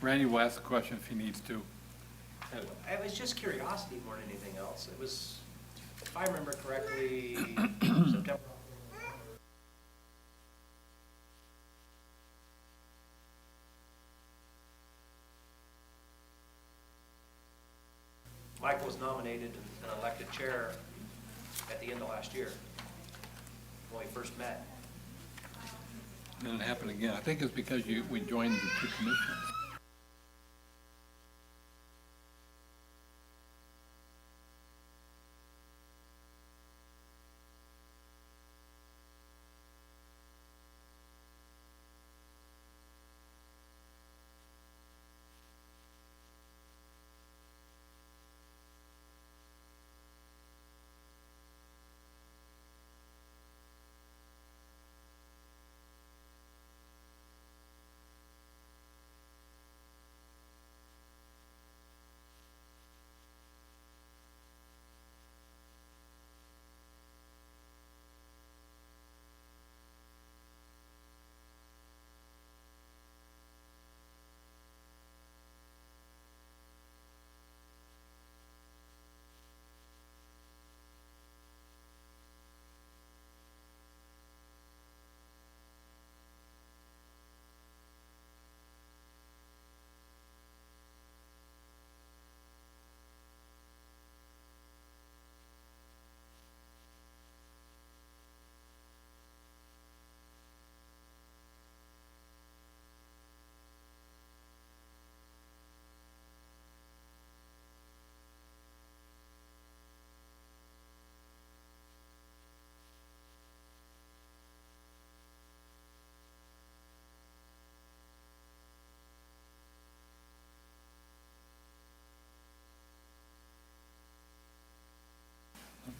Randy will ask a question if he needs to. It was just curiosity more than anything else. It was, if I remember correctly, September. Michael was nominated and elected chair at the end of last year, when we first met. And then it happened again. I think it's because we joined the two commissions.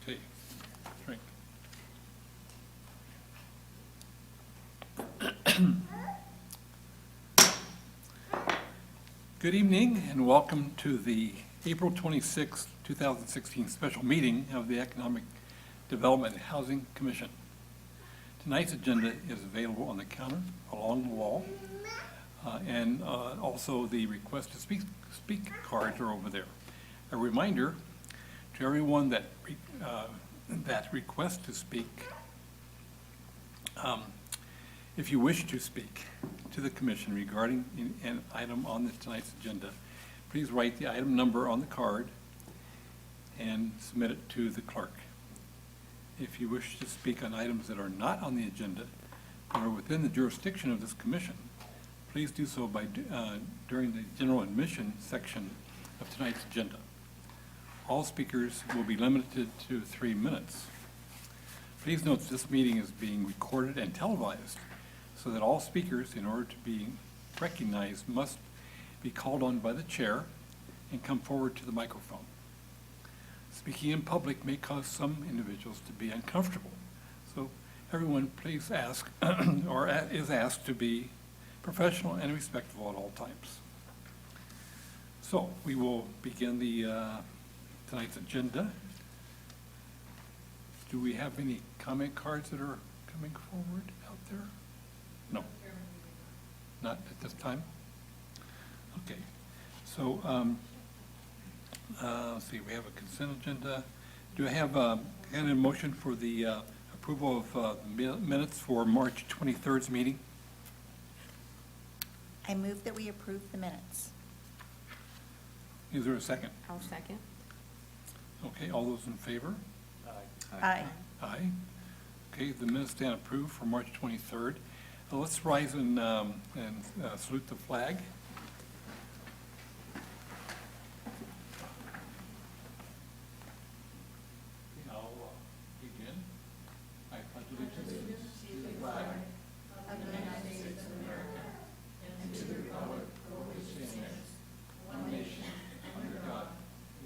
Okay, drink. Good evening and welcome to the April 26, 2016 special meeting of the Economic Development and Housing Commission. Tonight's agenda is available on the counter along the wall, and also the request to speak cards are over there. A reminder to everyone that requests to speak, if you wish to speak to the commission regarding an item on tonight's agenda, please write the item number on the card and submit it to the clerk. If you wish to speak on items that are not on the agenda or within the jurisdiction of this commission, please do so by during the general admission section of tonight's agenda. All speakers will be limited to 3 minutes. Please note that this meeting is being recorded and televised so that all speakers, in order to be recognized, must be called on by the chair and come forward to the microphone. Speaking in public may cause some individuals to be uncomfortable, so everyone please ask or is asked to be professional and respectful at all times. So we will begin tonight's agenda. Do we have any comment cards that are coming forward out there? No. Not at this time? Okay. So let's see, we have a consent agenda. Do I have a motion for the approval of minutes for March 23rd's meeting? I move that we approve the minutes. Is there a second? I'll second. Okay, all those in favor? Aye. Aye. Okay, the minutes stand approved for March 23rd. Let's rise and salute the flag. I'll begin. I pledge allegiance to the flag of the United States of America and to the republic for which it stands, one nation, under God,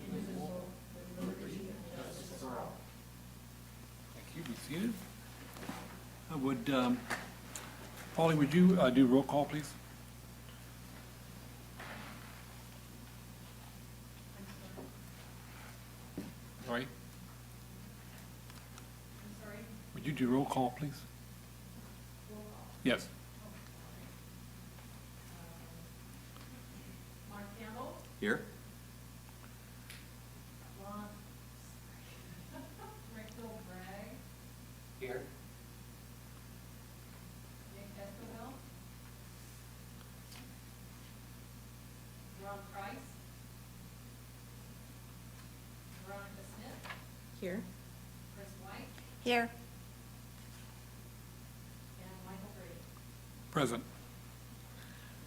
indivisible, with liberty and justice for all. Thank you. Be seated. I would, Polly, would you do roll call, please? Sorry? Would you do roll call, please? Yes. Here. Rachel Bragg, Here. Nick Esquivel, Ron Price, Veronica Smith, Here. Chris White, Here. and Michael Brady. Present.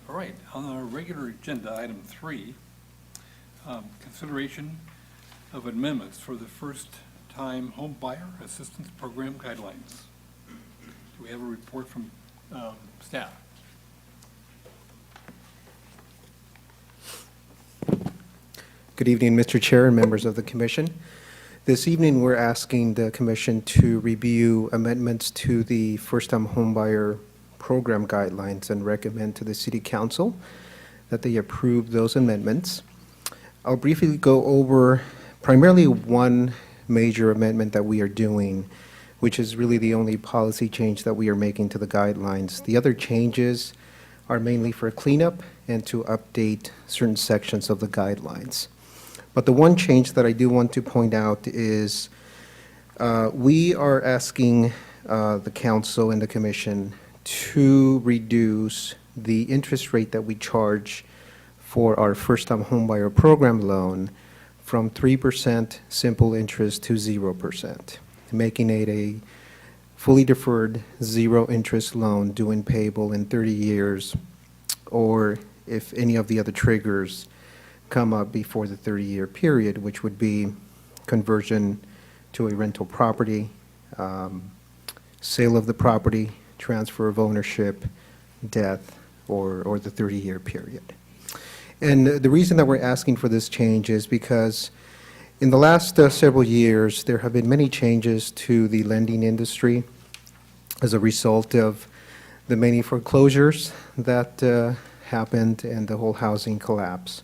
All right, on our regular agenda, item 3, consideration of amendments for the first-time home buyer assistance program guidelines. Do we have a report from staff? Good evening, Mr. Chair and members of the Commission. This evening, we're asking the Commission to review amendments to the first-time homebuyer program guidelines and recommend to the City Council that they approve those amendments. I'll briefly go over primarily one major amendment that we are doing, which is really the only policy change that we are making to the guidelines. The other changes are mainly for cleanup and to update certain sections of the guidelines. But the one change that I do want to point out is we are asking the council and the commission to reduce the interest rate that we charge for our first-time homebuyer program loan from 3% simple interest to 0%, making it a fully deferred zero-interest loan due and payable in 30 years, or if any of the other triggers come up before the 30-year period, which would be conversion to a rental property, sale of the property, transfer of ownership, death, or the 30-year period. And the reason that we're asking for this change is because in the last several years, there have been many changes to the lending industry as a result of the many foreclosures that happened and the whole housing collapse.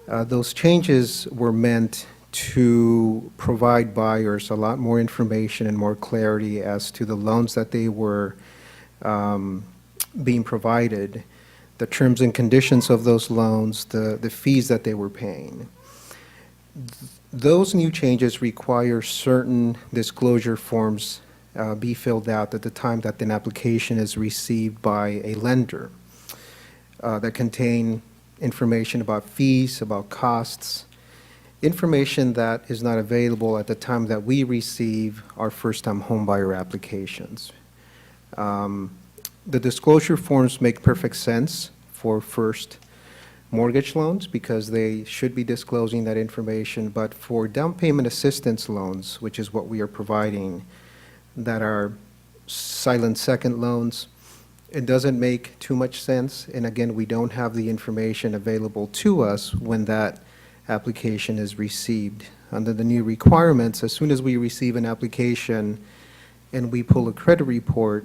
Those changes were meant to provide buyers a lot more information and more clarity as to the loans that they were being provided, the terms and conditions of those loans, the fees that they were paying. Those new changes require certain disclosure forms be filled out at the time that an application is received by a lender that contain information about fees, about costs, information that is not available at the time that we receive our first-time homebuyer applications. The disclosure forms make perfect sense for first mortgage loans because they should be disclosing that information, but for down payment assistance loans, which is what we are providing, that are silent second loans, it doesn't make too much sense. And again, we don't have the information available to us when that application is received. Under the new requirements, as soon as we receive an application and we pull a credit report,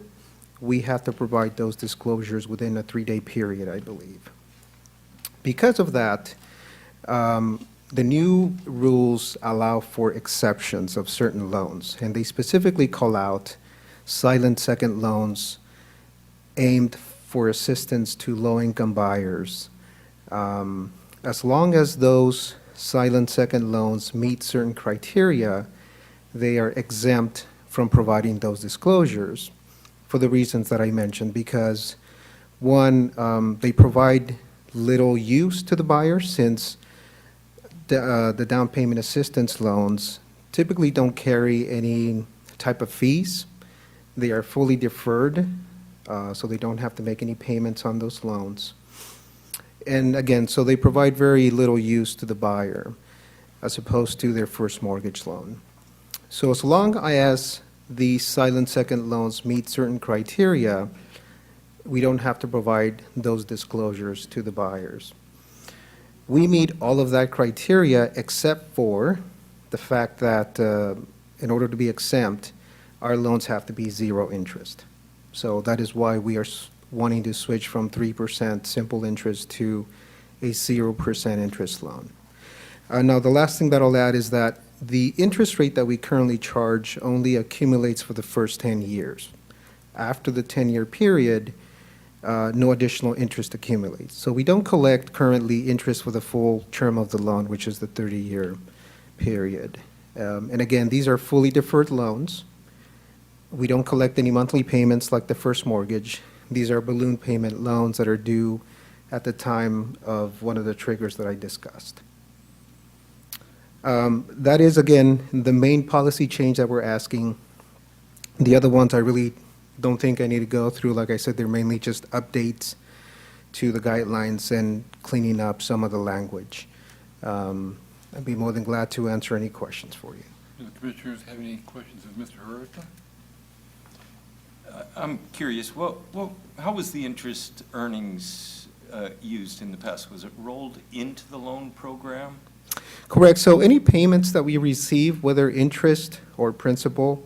we have to provide those disclosures within a 3-day period, I believe. Because of that, the new rules allow for exceptions of certain loans, and they specifically call out silent second loans aimed for assistance to low-income buyers. As long as those silent second loans meet certain criteria, they are exempt from providing those disclosures for the reasons that I mentioned, because one, they provide little use to the buyer since the down payment assistance loans typically don't carry any type of fees. They are fully deferred, so they don't have to make any payments on those loans. And again, so they provide very little use to the buyer as opposed to their first mortgage loan. So as long as the silent second loans meet certain criteria, we don't have to provide those disclosures to the buyers. We meet all of that criteria except for the fact that in order to be exempt, our loans have to be zero interest. So that is why we are wanting to switch from 3% simple interest to a 0% interest loan. Now, the last thing that I'll add is that the interest rate that we currently charge only accumulates for the first 10 years. After the 10-year period, no additional interest accumulates. So we don't collect currently interest for the full term of the loan, which is the 30-year period. And again, these are fully deferred loans. We don't collect any monthly payments like the first mortgage. These are balloon payment loans that are due at the time of one of the triggers that I discussed. That is, again, the main policy change that we're asking. The other ones I really don't think I need to go through. Like I said, they're mainly just updates to the guidelines and cleaning up some of the language. I'd be more than glad to answer any questions for you. Do the commissioners have any questions of Mr. Huerta? I'm curious, how was the interest earnings used in the past? Was it rolled into the loan program? Correct. So any payments that we receive, whether interest or principal,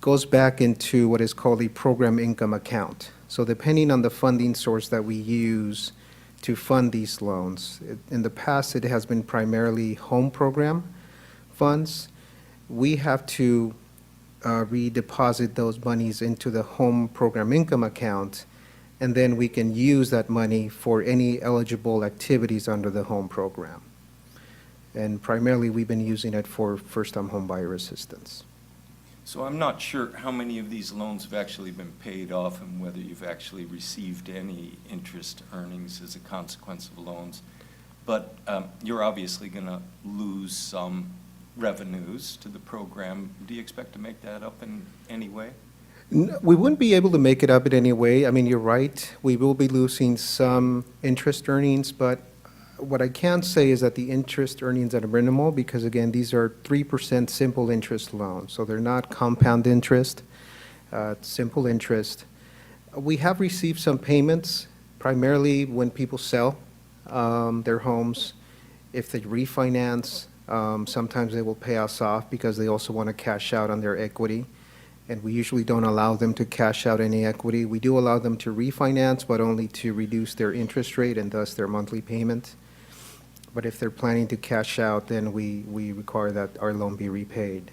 goes back into what is called a program income account. So depending on the funding source that we use to fund these loans, in the past it has been primarily home program funds. We have to redeposit those monies into the home program income account, and then we can use that money for any eligible activities under the home program. And primarily, we've been using it for first-time home buyer assistance. So I'm not sure how many of these loans have actually been paid off and whether you've actually received any interest earnings as a consequence of loans. But you're obviously going to lose some revenues to the program. Do you expect to make that up in any way? We wouldn't be able to make it up in any way. I mean, you're right. We will be losing some interest earnings, but what I can say is that the interest earnings are minimal because, again, these are 3% simple interest loans. So they're not compound interest, it's simple interest. We have received some payments, primarily when people sell their homes. If they refinance, sometimes they will pay us off because they also want to cash out on their equity. And we usually don't allow them to cash out any equity. We do allow them to refinance, but only to reduce their interest rate and thus their monthly payment. But if they're planning to cash out, then we require that our loan be repaid.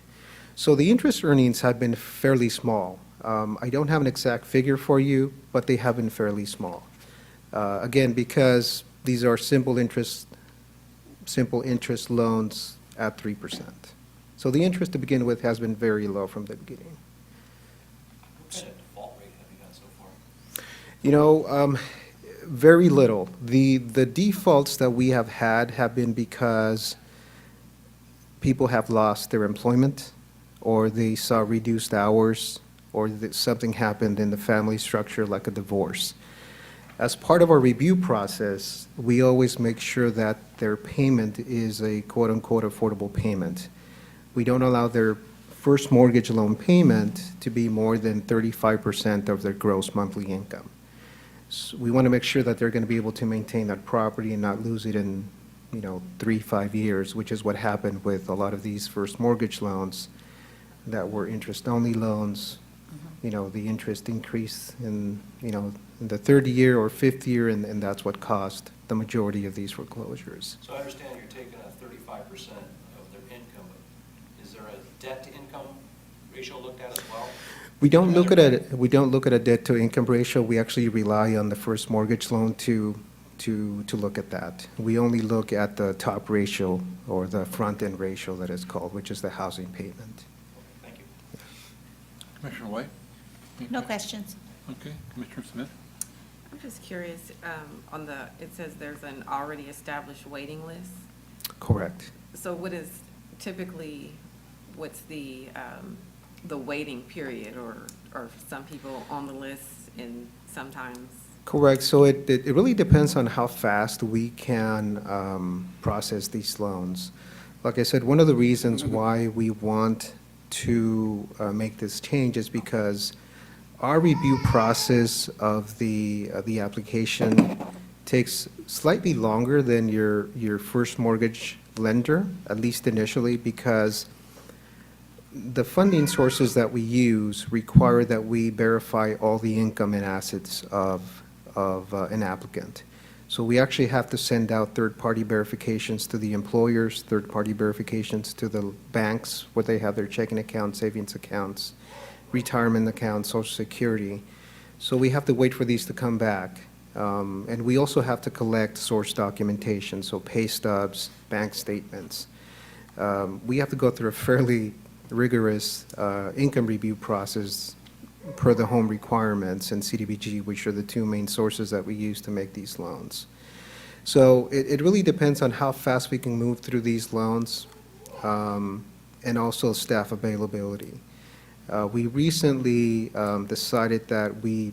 So the interest earnings have been fairly small. I don't have an exact figure for you, but they have been fairly small. Again, because these are simple interest loans at 3%. So the interest to begin with has been very low from the beginning. What kind of default rate have you got so far? You know, very little. The defaults that we have had have been because people have lost their employment, or they saw reduced hours, or that something happened in the family structure like a divorce. As part of our review process, we always make sure that their payment is a quote-unquote affordable payment. We don't allow their first mortgage loan payment to be more than 35% of their gross monthly income. So we want to make sure that they're going to be able to maintain that property and not lose it in, 3-5 years, which is what happened with a lot of these first mortgage loans that were interest-only loans. The interest increased in the third year or fifth year, and that's what caused the majority of these foreclosures. So I understand you're taking a 35% of their income, but is there a debt-to-income ratio looked at as well? We don't look at a debt-to-income ratio. We actually rely on the first mortgage loan to look at that. We only look at the top ratio, or the front-end ratio that is called, which is the housing payment. Thank you. Commissioner White? Any No questions. Okay, Commissioner Smith? I'm just curious, it says there's an already established waiting list. Correct. So what's the waiting period, or some people on the list and sometimes? Correct. So it really depends on how fast we can process these loans. Like I said, one of the reasons why we want to make this change is because our review process of the application takes slightly longer than your first mortgage lender, at least initially, because the funding sources that we use require that we verify all the income and assets of an applicant. So we actually have to send out third-party verifications to the employers, third-party verifications to the banks where they have their checking accounts, savings accounts, retirement accounts, Social Security. So we have to wait for these to come back. And we also have to collect source documentation, so pay stubs, bank statements. We have to go through a fairly rigorous income review process per the home requirements and CDBG, which are the two main sources that we use to make these loans. So it really depends on how fast we can move through these loans, and also staff availability. We recently decided that we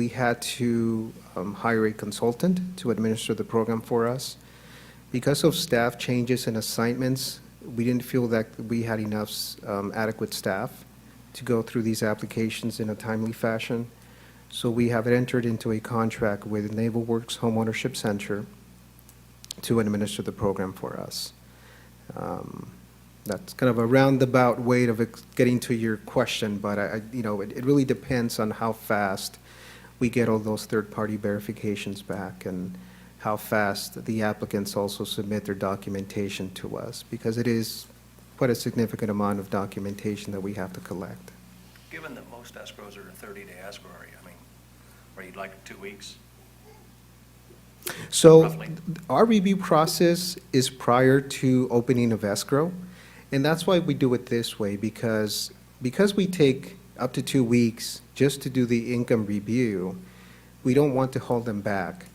had to hire a consultant to administer the program for us. Because of staff changes and assignments, we didn't feel that we had enough adequate staff to go through these applications in a timely fashion. So we have entered into a contract with Naval Works Homeownership Center to administer the program for us. That's kind of a roundabout way of getting to your question, but it really depends on how fast we get all those third-party verifications back and how fast the applicants also submit their documentation to us, because it is quite a significant amount of documentation that we have to collect. Given that most escrows are a 30-day escrow, are you like 2 weeks? So Roughly. our review process is prior to opening of escrow, and that's why we do it this way, because we take up to 2 weeks just to do the income review, we don't want to hold them back.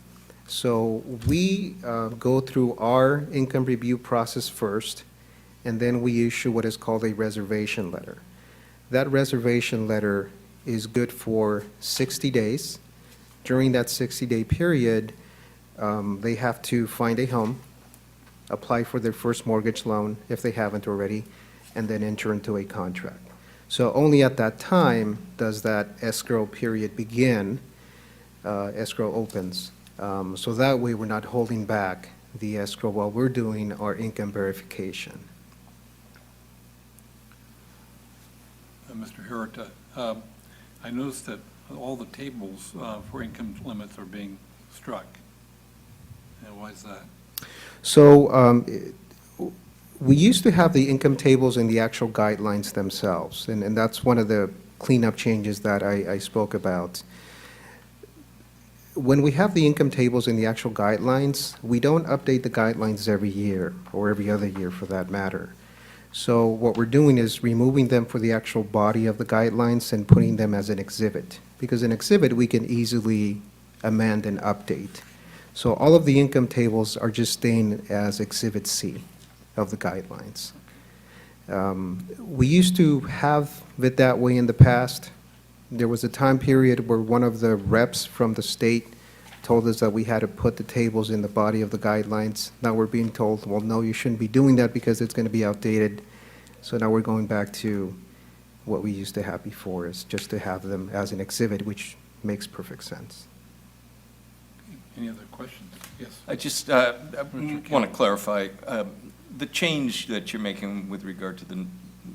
So we go through our income review process first, and then we issue what is called a reservation letter. That reservation letter is good for 60 days. During that 60-day period, they have to find a home, apply for their first mortgage loan if they haven't already, and then enter into a contract. So only at that time does that escrow period begin, escrow opens. So that way, we're not holding back the escrow while we're doing our income verification. Mr. Hirota, I noticed that all the tables for income limits are being struck. And why is that? So we used to have the income tables and the actual guidelines themselves, and that's one of the cleanup changes that I spoke about. When we have the income tables and the actual guidelines, we don't update the guidelines every year, or every other year for that matter. So what we're doing is removing them for the actual body of the guidelines and putting them as an exhibit, because an exhibit we can easily amend and update. So all of the income tables are just staying as Exhibit C of the guidelines. We used to have it that way in the past. There was a time period where one of the reps from the state told us that we had to put the tables in the body of the guidelines. Now we're being told, well, no, you shouldn't be doing that because it's going to be outdated. So now we're going back to what we used to have before, is just to have them as an exhibit, which makes perfect sense. Any other questions? Yes. I just Richard want to clarify, the change that you're making with regard to the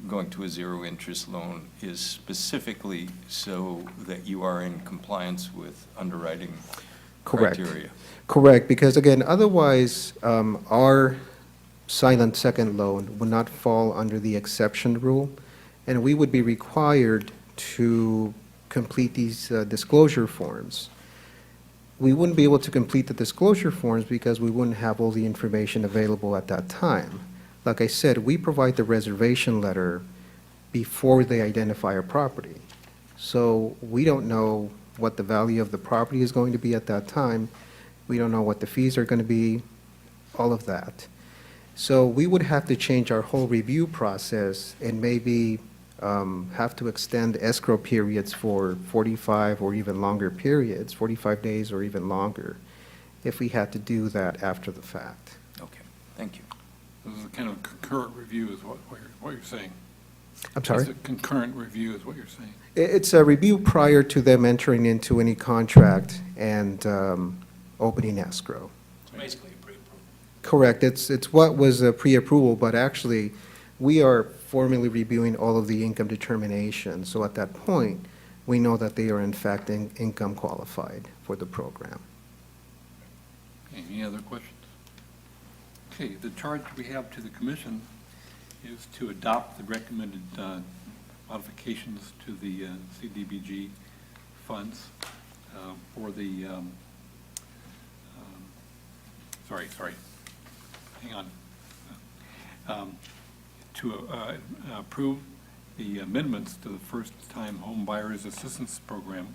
going to a zero-interest loan is specifically so that you are in compliance with underwriting criteria? Correct, because again, otherwise, our silent second loan would not fall under the exception rule, and we would be required to complete these disclosure forms. We wouldn't be able to complete the disclosure forms because we wouldn't have all the information available at that time. Like I said, we provide the reservation letter before they identify a property. So we don't know what the value of the property is going to be at that time. We don't know what the fees are going to be, all of that. So we would have to change our whole review process and maybe have to extend escrow periods for 45 or even longer periods, 45 days or even longer, if we had to do that after the fact. Okay, thank you. This is a kind of concurrent review is what you're saying. I'm sorry? It's a concurrent review is what you're saying. It's a review prior to them entering into any contract and opening escrow. It's basically a pre-approval. Correct. It's what was a pre-approval, but actually, we are formally reviewing all of the income determinations. So at that point, we know that they are in fact income qualified for the program. Okay, any other questions? Okay, the charge we have to the commission is to adopt the recommended modifications to the CDBG funds for the sorry. Hang on. To approve the amendments to the first-time home buyers assistance program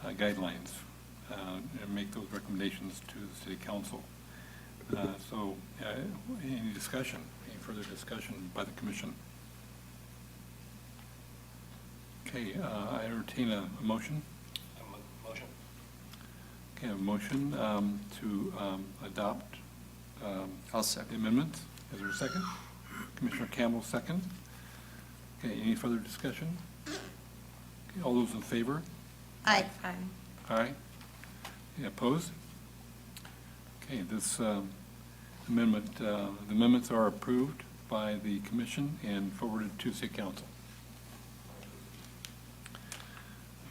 guidelines, and make those recommendations to the city council. So, any discussion, any further discussion by the commission? Okay, I entertain a motion. Motion. Okay, a motion to adopt I'll the second. amendments. Is there a second? Commissioner Campbell, second. Okay, any further discussion? Okay, all those in favor? Aye. Aye. Any opposed? Okay, this amendment, the amendments are approved by the commission and forwarded to city council.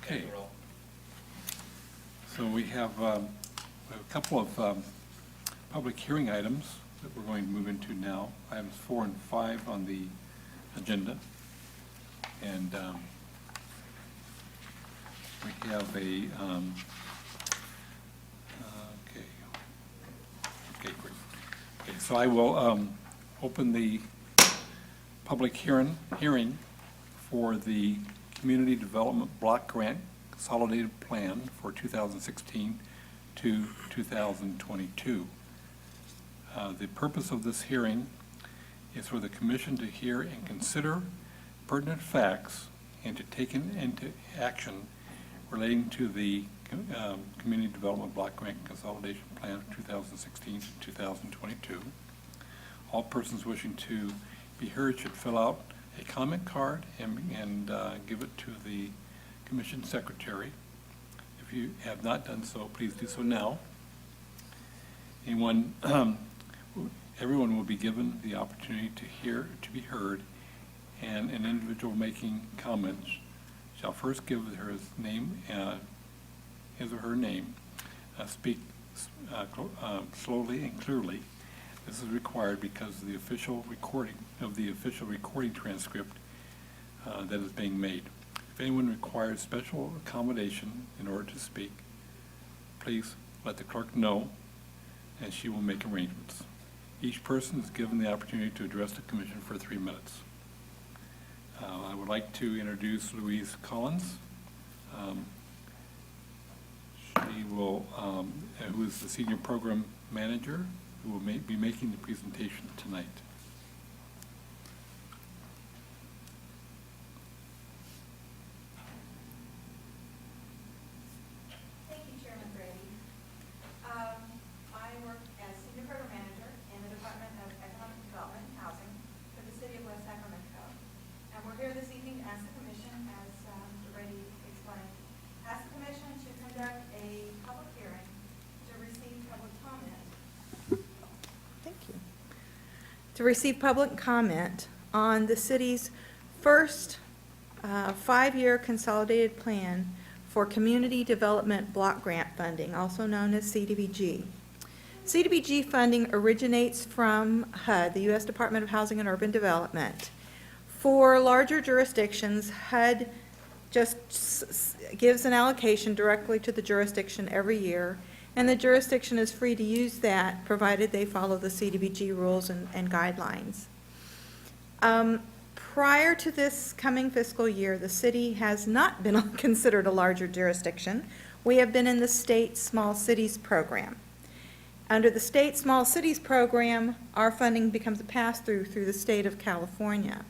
Okay. So we have a couple of public hearing items that we're going to move into now. Items 4 and 5 on the agenda. And we have a, okay, great. Okay, so I will open the public hearing for the Community Development Block Grant Consolidated Plan for 2016 to 2022. The purpose of this hearing is for the commission to hear and consider pertinent facts and to take into action relating to the Community Development Block Grant Consolidation Plan for 2016 to 2022. All persons wishing to be heard should fill out a comment card and give it to the commission secretary. If you have not done so, please do so now. Everyone will be given the opportunity to be heard, and an individual making comments shall first give his name, his or her name, speak slowly and clearly. This is required because of the official recording transcript that is being made. If anyone requires special accommodation in order to speak, please let the clerk know, and she will make arrangements. Each person is given the opportunity to address the commission for 3 minutes. I would like to introduce Louise Collins. She will, who is the senior program manager, who will be making the presentation tonight. Thank you, Chairman Brady. I work as Senior Program Manager in the Department of Economic Development and Housing for the City of West Sacramento. And we're here this evening to ask the Commission, as Mr. Brady explained, ask the Commission to conduct a public hearing to receive public comment. Thank you. To receive public comment on the city's first 5-year consolidated plan for Community Development Block Grant Funding, also known as CDBG. CDBG funding originates from HUD, the U.S. Department of Housing and Urban Development. For larger jurisdictions, HUD just gives an allocation directly to the jurisdiction every year, and the jurisdiction is free to use that, provided they follow the CDBG rules and guidelines. Prior to this coming fiscal year, the city has not been considered a larger jurisdiction. We have been in the state Small Cities Program. Under the state Small Cities Program, our funding becomes a pass-through through the state of California.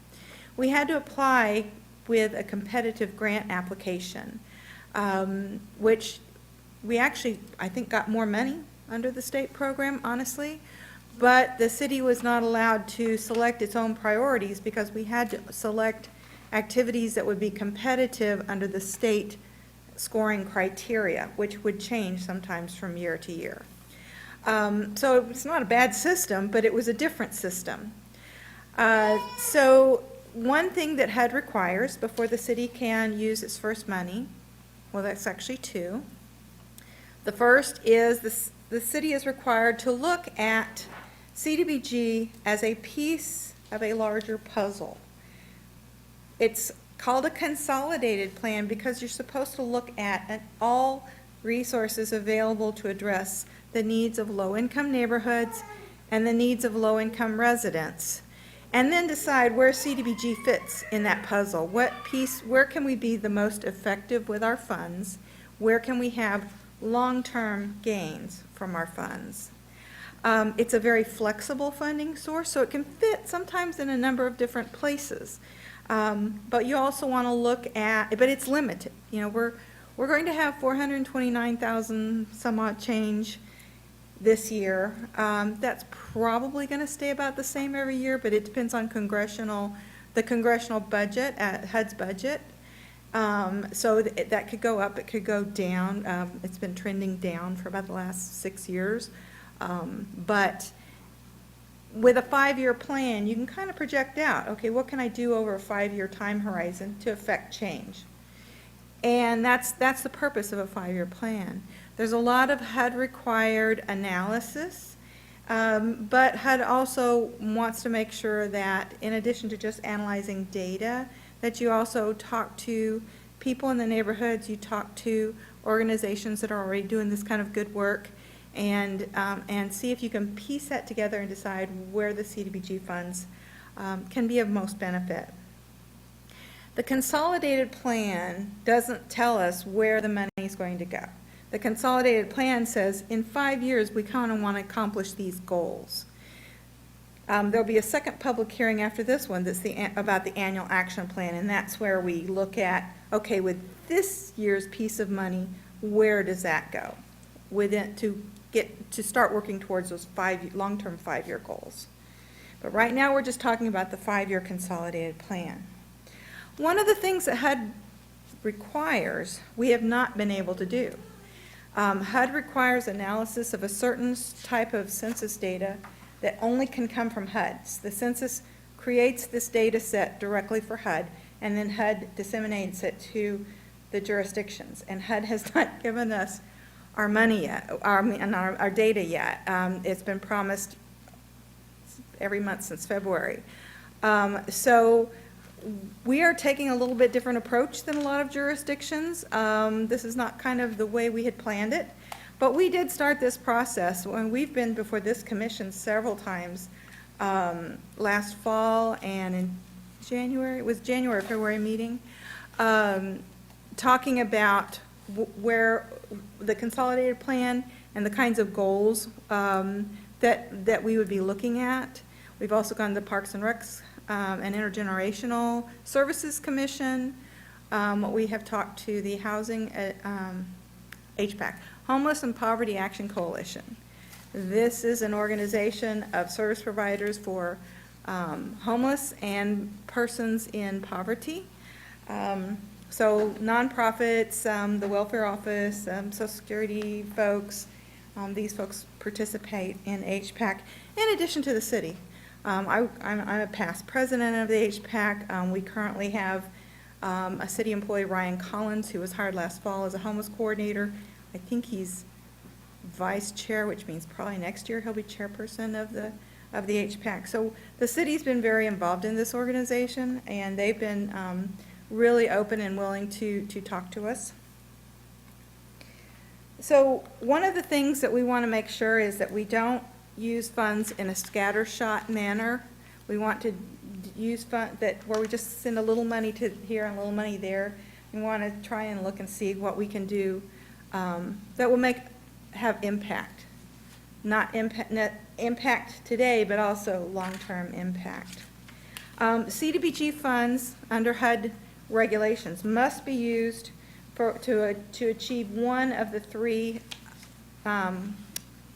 We had to apply with a competitive grant application, which we actually, I think, got more money under the state program, honestly, but the city was not allowed to select its own priorities because we had to select activities that would be competitive under the state scoring criteria, which would change sometimes from year to year. So it's not a bad system, but it was a different system. So one thing that HUD requires before the city can use its first money, well, that's actually two. The first is the city is required to look at CDBG as a piece of a larger puzzle. It's called a consolidated plan because you're supposed to look at all resources available to address the needs of low-income neighborhoods and the needs of low-income residents. And then decide where CDBG fits in that puzzle. Where can we be the most effective with our funds? Where can we have long-term gains from our funds? It's a very flexible funding source, so it can fit sometimes in a number of different places. But you also want to look at, but it's limited. You know, we're going to have 429,000 some odd change this year. That's probably going to stay about the same every year, but it depends on the congressional budget, HUD's budget. So that could go up, it could go down. It's been trending down for about the last 6 years. But with a 5-year plan, you can kind of project out, okay, what can I do over a 5-year time horizon to affect change? And that's the purpose of a 5-year plan. There's a lot of HUD-required analysis, but HUD also wants to make sure that in addition to just analyzing data, that you also talk to people in the neighborhoods, you talk to organizations that are already doing this kind of good work, and see if you can piece that together and decide where the CDBG funds can be of most benefit. The consolidated plan doesn't tell us where the money is going to go. The consolidated plan says in 5 years we kind of want to accomplish these goals. There'll be a second public hearing after this one that's about the annual action plan, and that's where we look at, okay, with this year's piece of money, where does that go? To start working towards those long-term 5-year goals. But right now we're just talking about the 5-year consolidated plan. One of the things that HUD requires, we have not been able to do. HUD requires analysis of a certain type of census data that only can come from HUD. The census creates this data set directly for HUD, and then HUD disseminates it to the jurisdictions. And HUD has not given us our money yet, our data yet. It's been promised every month since February. So we are taking a little bit different approach than a lot of jurisdictions. This is not kind of the way we had planned it, but we did start this process when we've been before this commission several times last fall and in January, it was January, February meeting, talking about where the consolidated plan and the kinds of goals that we would be looking at. We've also gone to the Parks and Recs and Intergenerational Services Commission. We have talked to the Housing HPAC, Homeless and Poverty Action Coalition. This is an organization of service providers for homeless and persons in poverty. So nonprofits, the welfare office, Social Security folks, these folks participate in HPAC in addition to the city. I'm a past president of the HPAC. We currently have a city employee, Ryan Collins, who was hired last fall as a homeless coordinator. I think he's vice chair, which means probably next year he'll be chairperson of the HPAC. So the city's been very involved in this organization, and they've been really open and willing to talk to us. So one of the things that we want to make sure is that we don't use funds in a scattershot manner. We want to use where we just send a little money to here and a little money there. We want to try and look and see what we can do that will have impact. Not impact today, but also long-term impact. CDBG funds under HUD regulations must be used to achieve one of the 3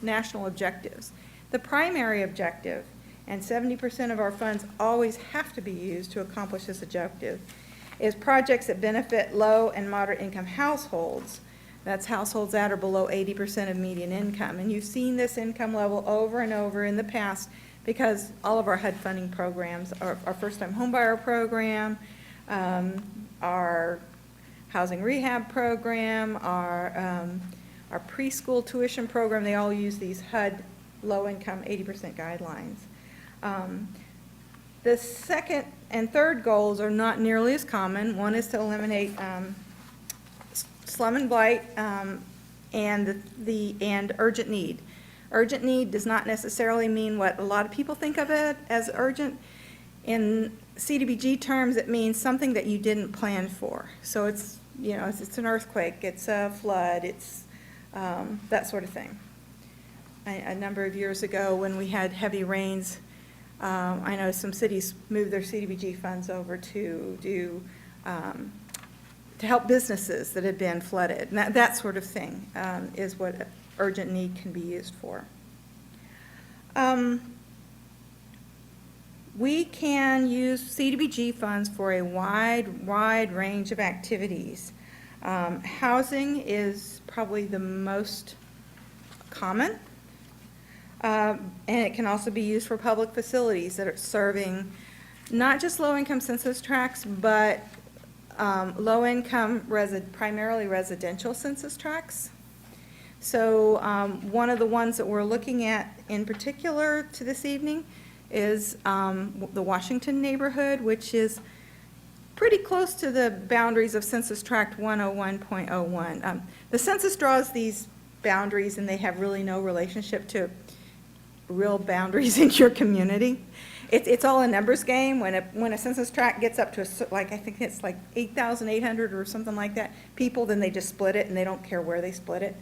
national objectives. The primary objective, and 70% of our funds always have to be used to accomplish this objective, is projects that benefit low and moderate income households. That's households that are below 80% of median income. And you've seen this income level over and over in the past because all of our HUD funding programs, our first-time homebuyer program, our housing rehab program, our preschool tuition program, they all use these HUD low-income 80% guidelines. The second and third goals are not nearly as common. One is to eliminate slum and blight and urgent need. Urgent need does not necessarily mean what a lot of people think of it as urgent. In CDBG terms, it means something that you didn't plan for. So it's, you know, it's an earthquake, it's a flood, it's that sort of thing. A number of years ago, when we had heavy rains, I know some cities moved their CDBG funds over to do, to help businesses that had been flooded. And that sort of thing is what urgent need can be used for. We can use CDBG funds for a wide range of activities. Housing is probably the most common, and it can also be used for public facilities that are serving not just low-income census tracts, but low-income, primarily residential census tracts. So one of the ones that we're looking at in particular to this evening is the Washington neighborhood, which is pretty close to the boundaries of Census Tract 101.01. The census draws these boundaries, and they have really no relationship to real boundaries in your community. It's all a numbers game. When a census tract gets up to I think it's like 8,800 or something like that people, then they just split it, and they don't care where they split it.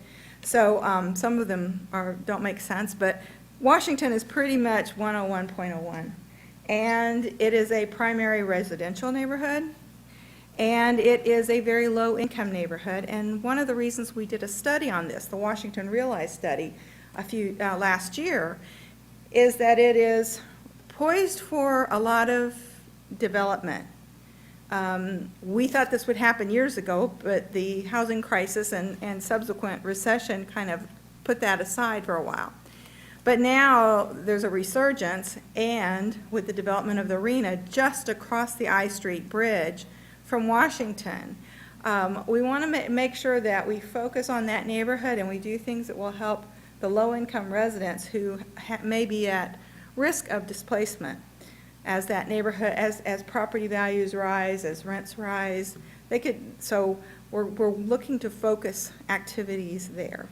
So some of them don't make sense, but Washington is pretty much 101.01. And it is a primary residential neighborhood, and it is a very low-income neighborhood. And one of the reasons we did a study on this, the Washington Realize study, last year, is that it is poised for a lot of development. We thought this would happen years ago, but the housing crisis and subsequent recession kind of put that aside for a while. But now there's a resurgence, and with the development of the arena just across the I Street Bridge from Washington, we want to make sure that we focus on that neighborhood and we do things that will help the low-income residents who may be at risk of displacement as that neighborhood, as property values rise, as rents rise. So we're looking to focus activities there.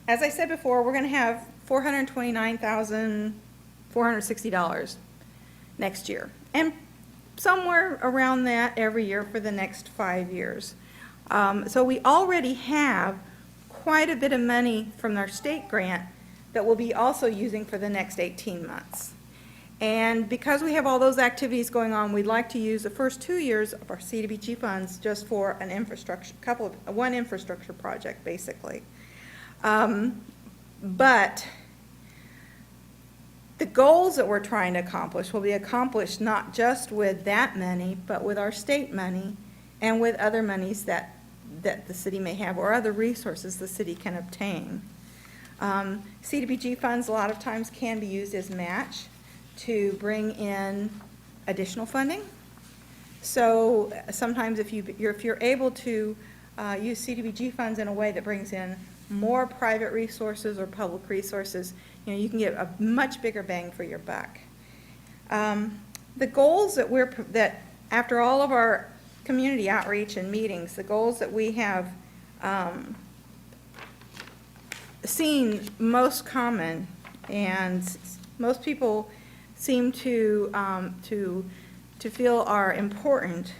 As I said before, we're going to have $429,460 next year, and somewhere around that every year for the next 5 years. So we already have quite a bit of money from our state grant that we'll be also using for the next 18 months. And because we have all those activities going on, we'd like to use the first 2 years of our CDBG funds just for an infrastructure, one infrastructure project, basically. But the goals that we're trying to accomplish will be accomplished not just with that money, but with our state money and with other monies that the city may have or other resources the city can obtain. CDBG funds a lot of times can be used as match to bring in additional funding. So sometimes if you're able to use CDBG funds in a way that brings in more private resources or public resources, you can get a much bigger bang for your buck. The goals that after all of our community outreach and meetings, the goals that we have seen most common and most people seem to feel are important.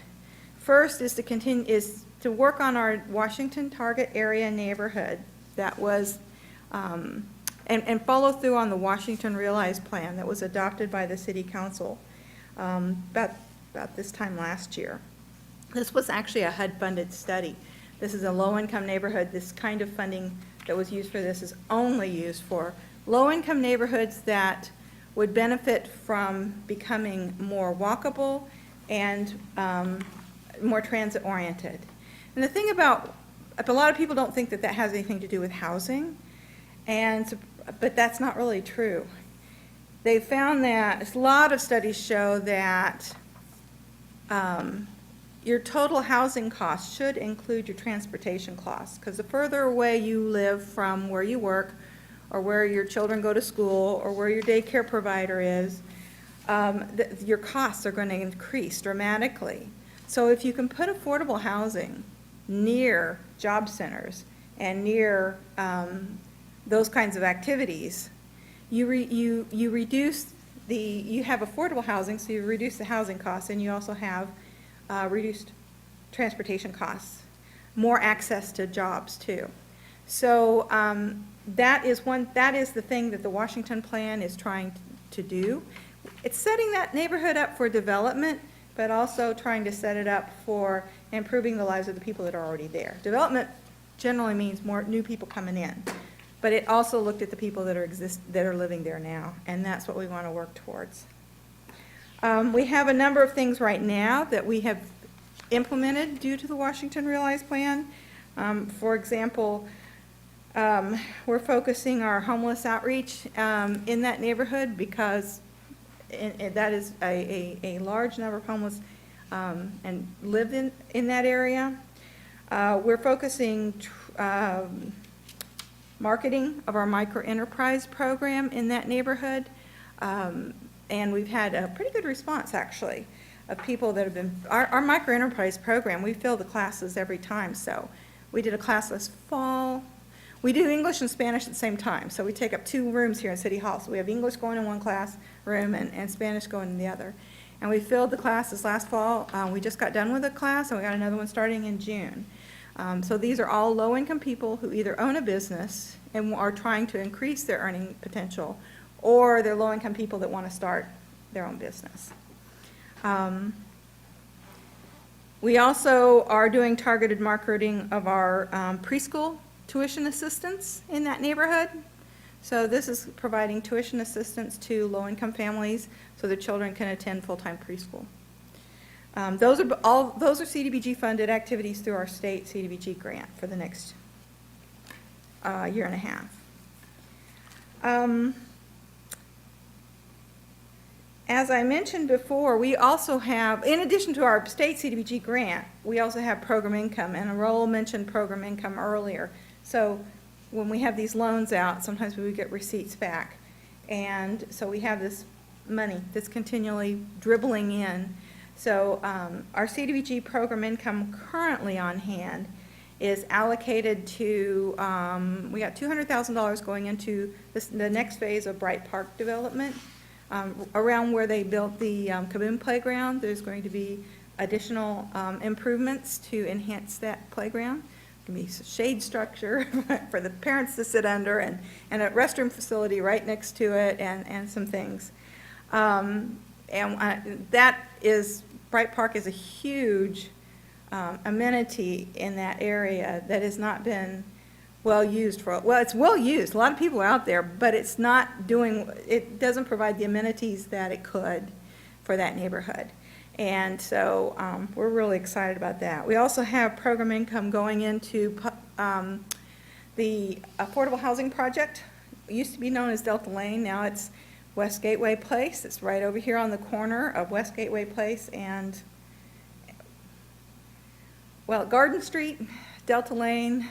First is to work on our Washington target area neighborhood that was and follow through on the Washington Realize plan that was adopted by the City Council about this time last year. This was actually a HUD-funded study. This is a low-income neighborhood. This kind of funding that was used for this is only used for low-income neighborhoods that would benefit from becoming more walkable and more transit-oriented. And the thing about, a lot of people don't think that has anything to do with housing, but that's not really true. They found that a lot of studies show that your total housing cost should include your transportation costs, because the further away you live from where you work or where your children go to school or where your daycare provider is, your costs are going to increase dramatically. So if you can put affordable housing near job centers and near those kinds of activities, you reduce you have affordable housing, so you reduce the housing costs, and you also have reduced transportation costs, more access to jobs too. So that is the thing that the Washington Plan is trying to do. It's setting that neighborhood up for development, but also trying to set it up for improving the lives of the people that are already there. Development generally means more new people coming in, but it also looked at the people that are living there now, and that's what we want to work towards. We have a number of things right now that we have implemented due to the Washington Realize Plan. For example, we're focusing our homeless outreach in that neighborhood because that is a large number of homeless and live in that area. We're focusing marketing of our micro-enterprise program in that neighborhood. And we've had a pretty good response, actually, of people that have been, our micro-enterprise program, we fill the classes every time. So we did a class this fall. We do English and Spanish at the same time. So we take up 2 rooms here in City Hall. So we have English going in one class room and Spanish going in the other. And we filled the classes last fall. We just got done with a class, and we got another one starting in June. So these are all low-income people who either own a business and are trying to increase their earning potential, or they're low-income people that want to start their own business. We also are doing targeted marketing of our preschool tuition assistance in that neighborhood. So this is providing tuition assistance to low-income families so their children can attend full-time preschool. Those are CDBG funded activities through our state CDBG grant for the next year and a half. As I mentioned before, we also have, in addition to our state CDBG grant, we also have program income, and Aurora mentioned program income earlier. So when we have these loans out, sometimes we get receipts back. And so we have this money that's continually dribbling in. So our CDBG program income currently on hand is allocated to, we got $200,000 going into the next phase of Bright Park development. Around where they built the Kaboom playground, there's going to be additional improvements to enhance that playground. There's going to be shade structure for the parents to sit under, and a restroom facility right next to it, and some things. That is, Bright Park is a huge amenity in that area that has not been well used for, well, it's well used, a lot of people are out there, but it's not doing, it doesn't provide the amenities that it could for that neighborhood. And so we're really excited about that. We also have program income going into the Affordable Housing Project. It used to be known as Delta Lane, now it's West Gateway Place. It's right over here on the corner of West Gateway Place and, well, Garden Street, Delta Lane.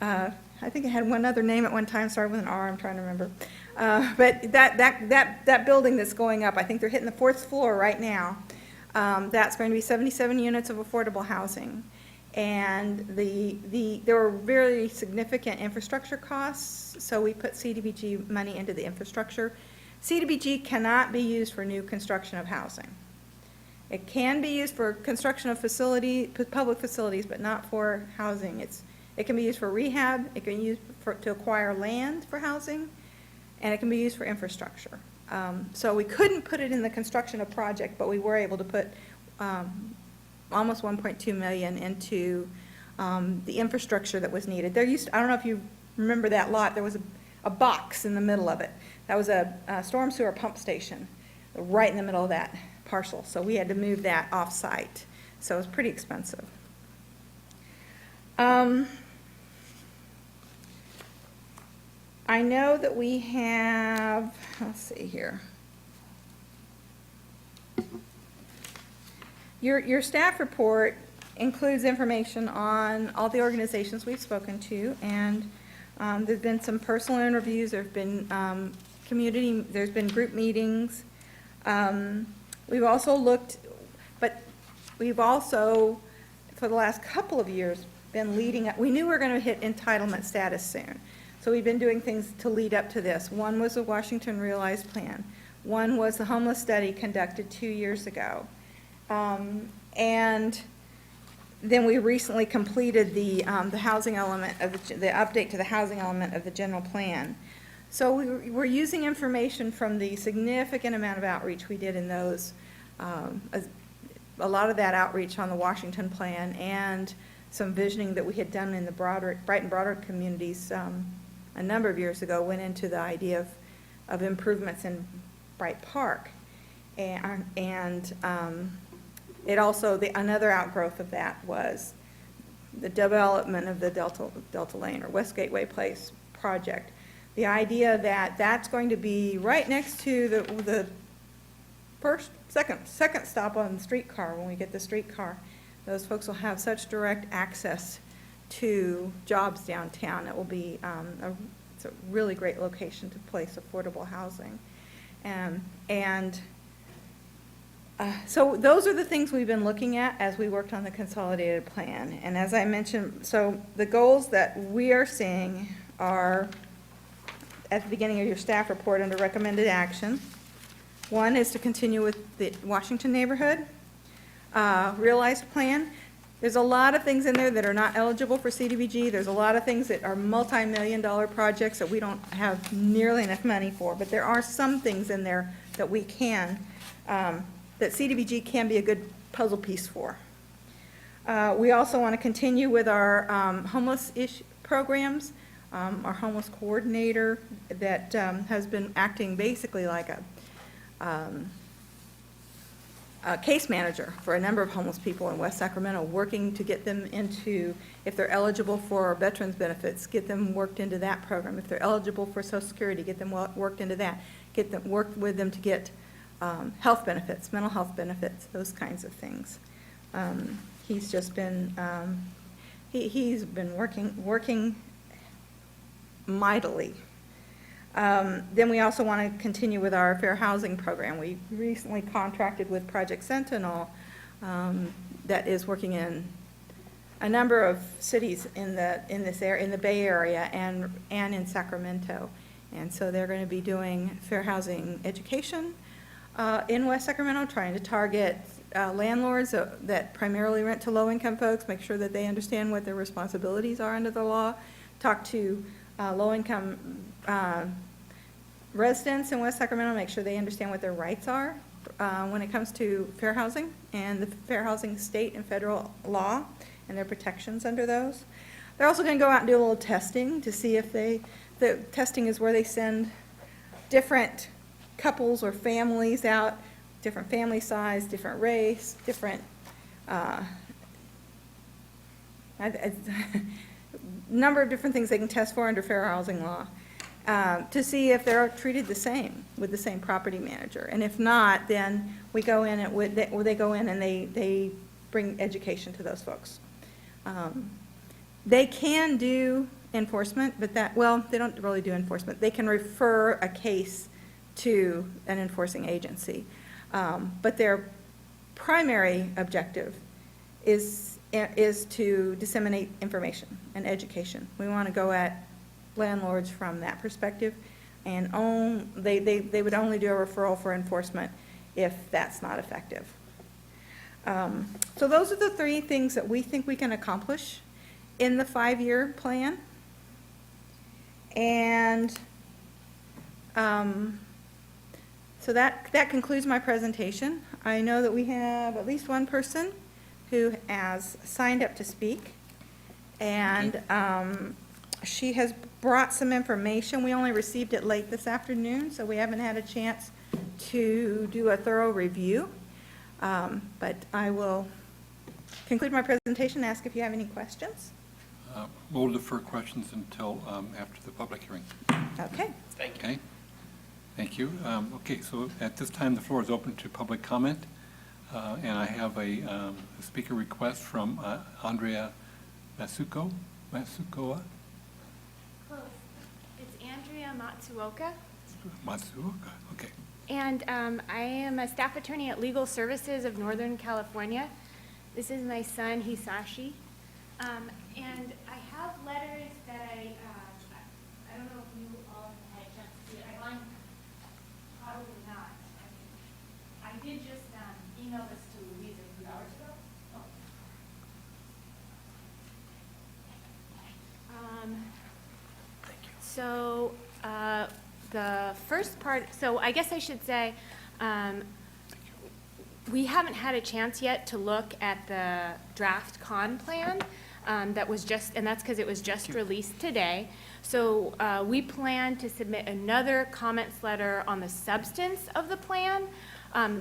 I think it had one other name at one time, started with an R, I'm trying to remember. But that building that's going up, I think they're hitting the 4th floor right now. That's going to be 77 units of affordable housing. And there were very significant infrastructure costs, so we put CDBG money into the infrastructure. CDBG cannot be used for new construction of housing. It can be used for construction of public facilities, but not for housing. It can be used for rehab, it can be used to acquire land for housing, and it can be used for infrastructure. So we couldn't put it in the construction of project, but we were able to put almost $1.2 million into the infrastructure that was needed. I don't know if you remember that lot, there was a box in the middle of it. That was a storm sewer pump station right in the middle of that parcel. So we had to move that off-site. So it was pretty expensive. I know that we have, let's see here. Your staff report includes information on all the organizations we've spoken to, and there's been some personal interviews, there's been there's been group meetings. We've also looked, but we've also, for the last couple of years, been leading up, we knew we were going to hit entitlement status soon. So we've been doing things to lead up to this. One was the Washington Realized Plan. One was the homeless study conducted 2 years ago. And then we recently completed the housing element of the update to the housing element of the general plan. So we're using information from the significant amount of outreach we did in those, a lot of that outreach on the Washington plan and some visioning that we had done in the Brighton Broader communities a number of years ago went into the idea of improvements in Bright Park. And it also, another outgrowth of that was the development of the Delta Lane or West Gateway Place project. The idea that that's going to be right next to the second stop on the streetcar when we get the streetcar. Those folks will have such direct access to jobs downtown. It will be it's a really great location to place affordable housing. So those are the things we've been looking at as we worked on the consolidated plan. And as I mentioned, so the goals that we are seeing are at the beginning of your staff report under recommended action. One is to continue with the Washington neighborhood realized plan. There's a lot of things in there that are not eligible for CDBG. There's a lot of things that are multi-million-dollar projects that we don't have nearly enough money for. But there are some things in there that we can, that CDBG can be a good puzzle piece for. We also want to continue with our homeless programs. Our homeless coordinator that has been acting basically like a case manager for a number of homeless people in West Sacramento, working to get them into, if they're eligible for veterans benefits, get them worked into that program. If they're eligible for Social Security, get them worked into that. Work with them to get health benefits, mental health benefits, those kinds of things. He's just been, he's been working mightily. Then we also want to continue with our fair housing program. We recently contracted with Project Sentinel that is working in a number of cities in this area, in the Bay Area and in Sacramento. And so they're going to be doing fair housing education in West Sacramento, trying to target landlords that primarily rent to low-income folks, make sure that they understand what their responsibilities are under the law, talk to low-income residents in West Sacramento, make sure they understand what their rights are when it comes to fair housing and the fair housing state and federal law and their protections under those. They're also going to go out and do a little testing to see if the testing is where they send different couples or families out, different family size, different race, different number of different things they can test for under fair housing law to see if they're treated the same with the same property manager. And if not, then we go in and they go in and they bring education to those folks. They can do enforcement, but they don't really do enforcement. They can refer a case to an enforcing agency. But their primary objective is to disseminate information and education. We want to go at landlords from that perspective, and they would only do a referral for enforcement if that's not effective. So those are the three things that we think we can accomplish in the 5-year plan. And so that concludes my presentation. I know that we have at least one person who has signed up to speak, and she has brought some information. We only received it late this afternoon, so we haven't had a chance to do a thorough review. But I will conclude my presentation and ask if you have any questions. We'll defer questions until after the public hearing. Okay. Thank you. Okay? Thank you. Okay, so at this time, the floor is open to public comment. And I have a speaker request from Andrea Matsukoa. Close. It's Andrea Matsuoka, Matsuoka, okay. and I am a staff attorney at Legal Services of Northern California. This is my son, Hisashi. And I have letters that I don't know if you all have had a chance to see it. Probably not. I did just email this to Louise a few hours ago. So the first part, so I guess I should say, we haven't had a chance yet to look at the draft con plan that was just, and that's because it was just released today. So we plan to submit another comments letter on the substance of the plan.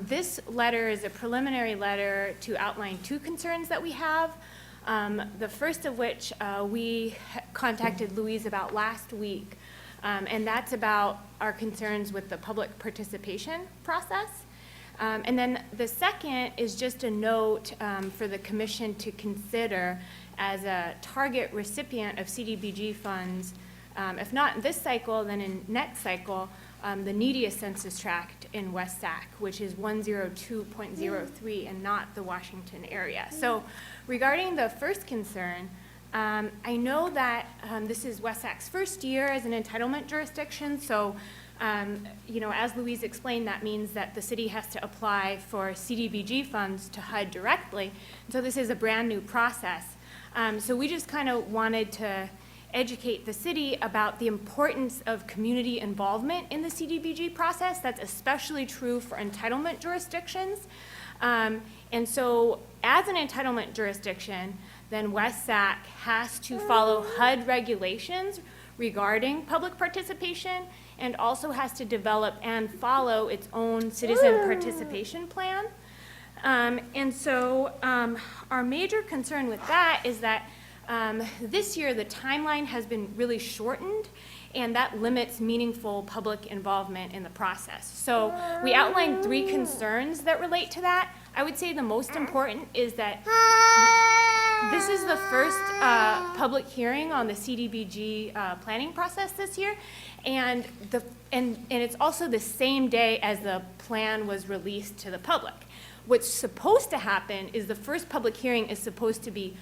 This letter is a preliminary letter to outline two concerns that we have. The first of which we contacted Louise about last week, and that's about our concerns with the public participation process. And then the second is just a note for the commission to consider as a target recipient of CDBG funds, if not in this cycle, then in next cycle, the neediest census tract in West Sac, which is 102.03 and not the Washington area. So regarding the first concern, I know that this is West Sac's first year as an entitlement jurisdiction, so you know, as Louise explained, that means that the city has to apply for CDBG funds to HUD directly. So this is a brand new process. So we just kind of wanted to educate the city about the importance of community involvement in the CDBG process. That's especially true for entitlement jurisdictions. And so as an entitlement jurisdiction, then West Sac has to follow HUD regulations regarding public participation and also has to develop and follow its own citizen participation plan. And so our major concern with that is that this year the timeline has been really shortened, and that limits meaningful public involvement in the process. So we outlined 3 concerns that relate to that. I would say the most important is that this is the first public hearing on the CDBG planning process this year, and it's also the same day as the plan was released to the public. What's supposed to happen is the first public hearing is supposed to be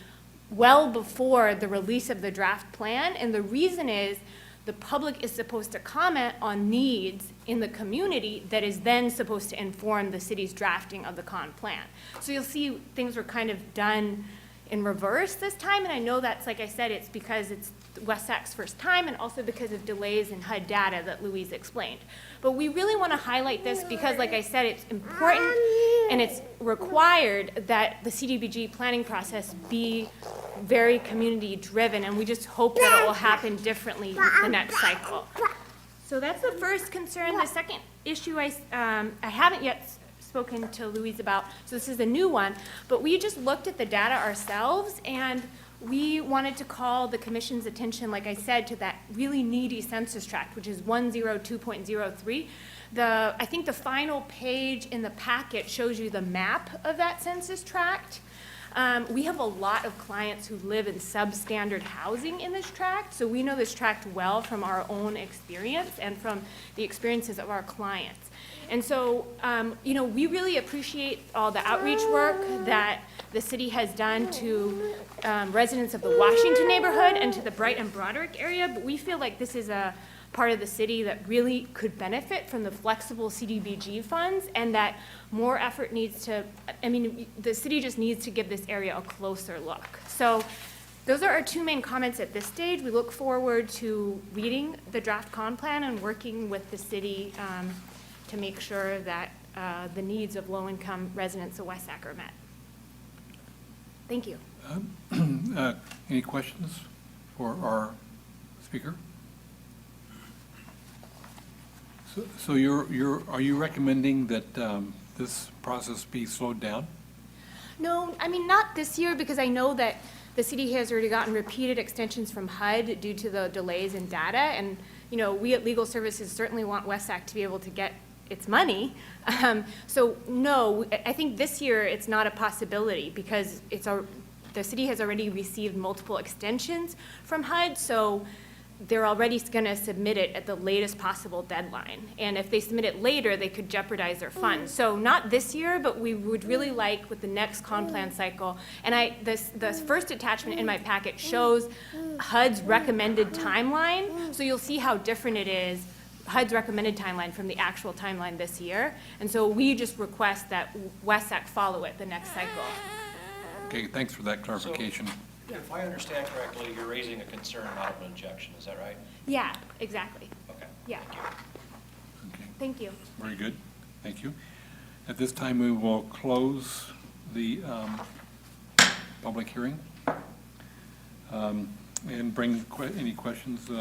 well before the release of the draft plan, and the reason is the public is supposed to comment on needs in the community that is then supposed to inform the city's drafting of the con plan. So you'll see things were kind of done in reverse this time, and I know that's, like I said, it's because it's West Sac's first time and also because of delays in HUD data that Louise explained. But we really want to highlight this because, like I said, it's important and it's required that the CDBG planning process be very community driven, and we just hope that it will happen differently the next cycle. So that's the first concern. The second issue I haven't yet spoken to Louise about, so this is a new one, but we just looked at the data ourselves, and we wanted to call the commission's attention, like I said, to that really needy census tract, which is 102.03. I think the final page in the packet shows you the map of that census tract. We have a lot of clients who live in substandard housing in this tract, so we know this tract well from our own experience and from the experiences of our clients. And so, you know, we really appreciate all the outreach work that the city has done to residents of the Washington neighborhood and to the Brighton Broderick area, but we feel like this is a part of the city that really could benefit from the flexible CDBG funds, and that more effort needs to, I mean, the city just needs to give this area a closer look. So those are our 2 main comments at this stage. We look forward to reading the draft con plan and working with the city to make sure that the needs of low-income residents of West Sac are met. Thank you. Any questions for our speaker? So are you recommending that this process be slowed down? No, I mean, not this year, because I know that the city has already gotten repeated extensions from HUD due to the delays in data, and, you know, we at Legal Services certainly want West Sac to be able to get its money. So no, I think this year it's not a possibility because the city has already received multiple extensions from HUD, so they're already going to submit it at the latest possible deadline. And if they submit it later, they could jeopardize their funds. So not this year, but we would really like with the next con plan cycle. And the first attachment in my packet shows HUD's recommended timeline. So you'll see how different it is, HUD's recommended timeline from the actual timeline this year. And so we just request that WESAC follow it the next cycle. Okay, thanks for that clarification. If I understand correctly, you're raising a concern, not an objection, is that right? Yeah, exactly. Okay. Yeah, Okay, thank you. very good. Thank you. At this time, we will close the public hearing and bring any questions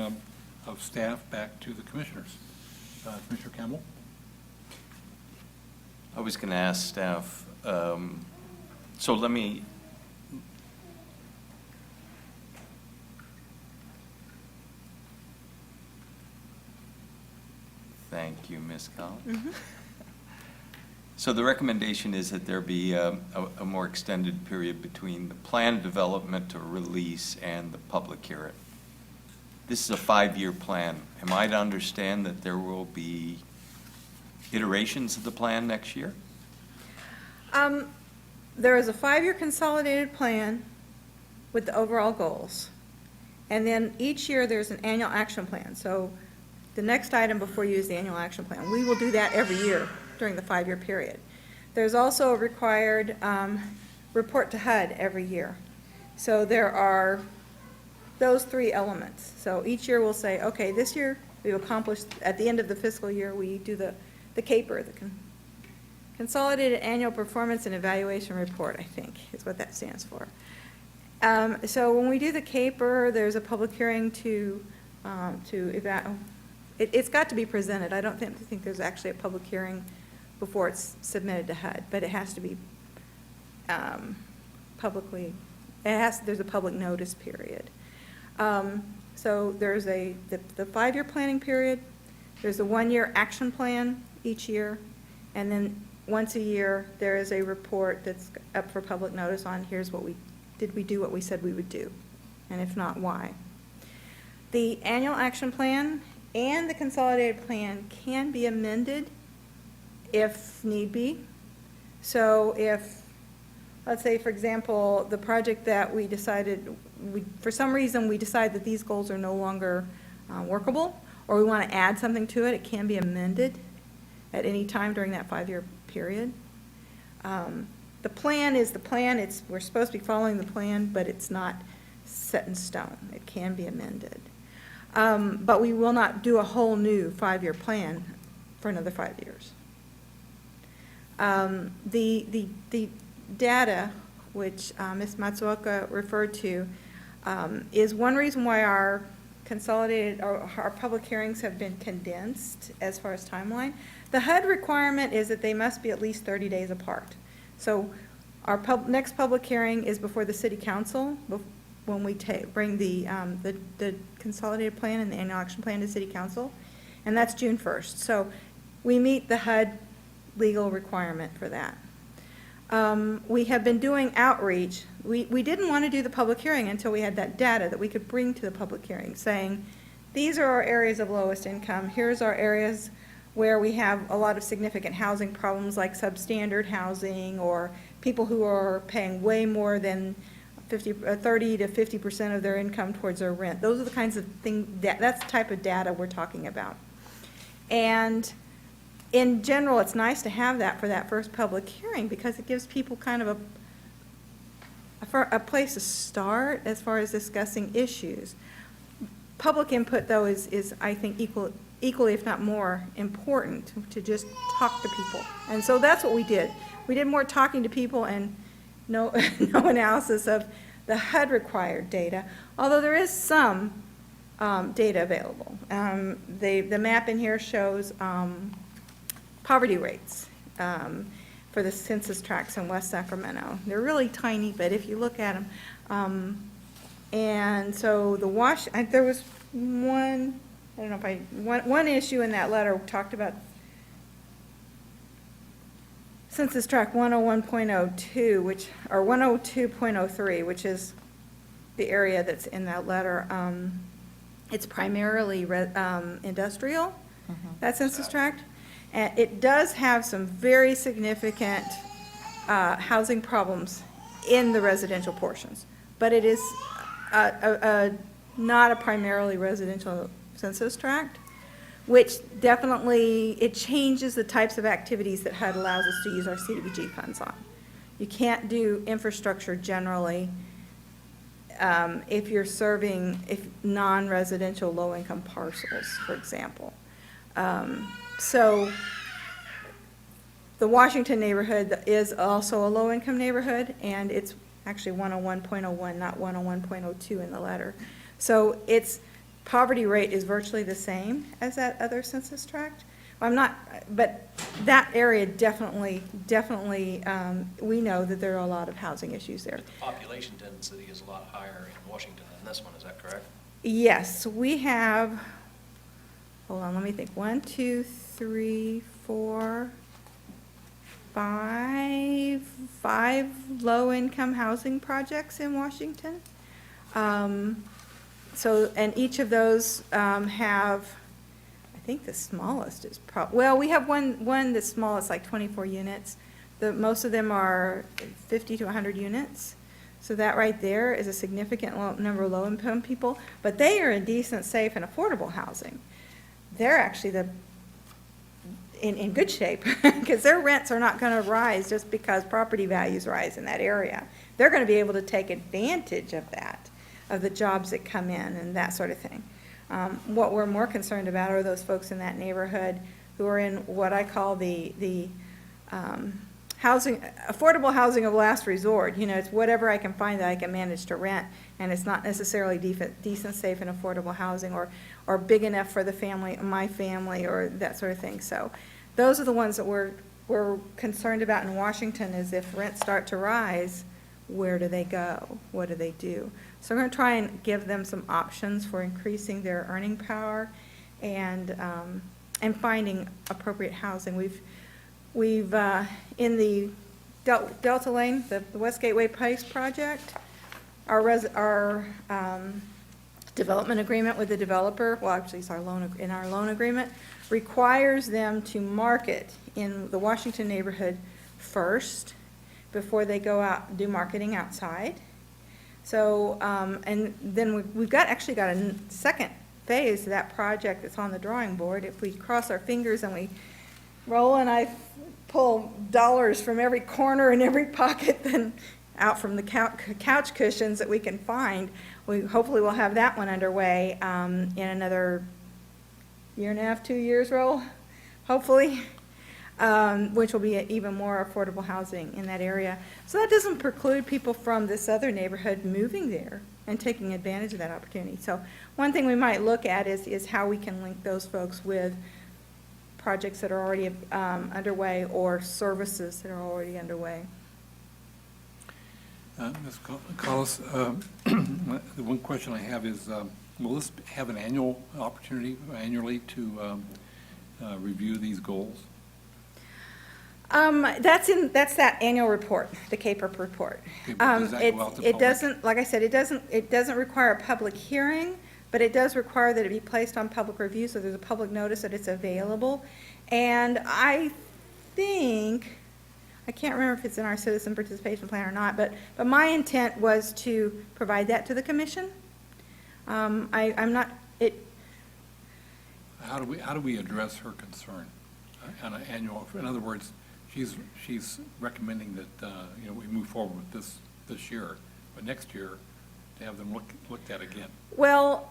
of staff back to the commissioners. Commissioner Campbell? I was going to ask staff, so let me, thank you, Ms. Collins. So the recommendation is that there be a more extended period between the plan development or release and the public hearing. This is a 5-year plan. Am I to understand that there will be iterations of the plan next year? There is a 5-year consolidated plan with the overall goals. And then each year, there's an annual action plan. So the next item before you is the annual action plan. We will do that every year during the 5-year period. There's also a required report to HUD every year. So there are those 3 elements. So each year we'll say, okay, this year we've accomplished, at the end of the fiscal year, we do the CAPER, the Consolidated Annual Performance and Evaluation Report, I think, is what that stands for. So when we do the CAPER, there's a public hearing to evaluate. It's got to be presented. I don't think there's actually a public hearing before it's submitted to HUD, but it has to be publicly, there's a public notice period. So there's the 5-year planning period, there's a 1-year action plan each year, and then once a year, there is a report that's up for public notice on here's what did we do what we said we would do, and if not, why. The annual action plan and the consolidated plan can be amended if need be. So if, let's say, for example, the project that we decided, for some reason, we decide that these goals are no longer workable, or we want to add something to it, it can be amended at any time during that 5-year period. The plan is the plan. We're supposed to be following the plan, but it's not set in stone. It can be amended. But we will not do a whole new 5-year plan for another 5 years. The data, which Ms. Matsuoka referred to, is one reason why our consolidated, or our public hearings have been condensed as far as timeline. The HUD requirement is that they must be at least 30 days apart. So our next public hearing is before the city council, when we bring the consolidated plan and the annual action plan to city council, and that's June 1st. So we meet the HUD legal requirement for that. We have been doing outreach. We didn't want to do the public hearing until we had that data that we could bring to the public hearing, saying, these are our areas of lowest income. Here's our areas where we have a lot of significant housing problems like substandard housing or people who are paying way more than 30 to 50% of their income towards their rent. Those are the kinds of things, that's the type of data we're talking about. And in general, it's nice to have that for that first public hearing because it gives people kind of a place to start as far as discussing issues. Public input, though, is I think, equally, if not more, important to just talk to people. And so that's what we did. We did more talking to people and no analysis of the HUD required data, although there is some data available. The map in here shows poverty rates for the census tracts in West Sacramento. They're really tiny, but if you look at them, and so there was one, I don't know if one issue in that letter talked about census tract 101.02, or 102.03, which is the area that's in that letter. It's primarily industrial, that census tract. And it does have some very significant housing problems in the residential portions, but it is not a primarily residential census tract, which definitely, it changes the types of activities that HUD allows us to use our CDBG funds on. You can't do infrastructure generally if you're serving non-residential low-income parcels, for example. So the Washington neighborhood is also a low-income neighborhood, and it's actually 101.01, not 101.02 in the letter. So its poverty rate is virtually the same as that other census tract. I'm not, but that area definitely, we know that there are a lot of housing issues there. But the population density is a lot higher in Washington than this one, is that correct? Yes, we have, hold on, let me think, 1, 2, 3, 4, 5 low-income housing projects in Washington. So, and each of those have, I think the smallest is well, we have one that's small, it's like 24 units. Most of them are 50 to 100 units. So that right there is a significant number of low-income people, but they are in decent, safe, and affordable housing. They're actually in good shape, because their rents are not going to rise just because property values rise in that area. They're going to be able to take advantage of that, of the jobs that come in and that sort of thing. What we're more concerned about are those folks in that neighborhood who are in what I call the housing, affordable housing of last resort. You know, it's whatever I can find that I can manage to rent, and it's not necessarily decent, safe, and affordable housing, or big enough for the family, my family, or that sort of thing. So those are the ones that we're concerned about in Washington, is if rents start to rise, where do they go? What do they do? So we're going to try and give them some options for increasing their earning power and finding appropriate housing. We've in the Delta Lane, the West Gateway Place project, our development agreement with the developer, well, actually it's our loan agreement, requires them to market in the Washington neighborhood first before they go out and do marketing outside. So, and then we've actually got a second phase to that project that's on the drawing board. If we cross our fingers and we roll and I pull dollars from every corner and every pocket, then out from the couch cushions that we can find, we hopefully will have that one underway in another year and a half, 2 years, roll, hopefully, which will be even more affordable housing in that area. So that doesn't preclude people from this other neighborhood moving there and taking advantage of that opportunity. So one thing we might look at is how we can link those folks with projects that are already underway or services that are already underway. Ms. Collis, the one question I have is, will this have an annual opportunity annually to review these goals? That's that annual report, the CAPERP report. Okay, but does that go out to It public? doesn't, like I said, it doesn't require a public hearing, but it does require that it be placed on public review, so there's a public notice that it's available. And I think, I can't remember if it's in our citizen participation plan or not, but my intent was to provide that to the commission. I'm not, How do we address her concern on an annual, in other words, she's recommending that, we move forward with this year, but next year, to have them looked at again? well,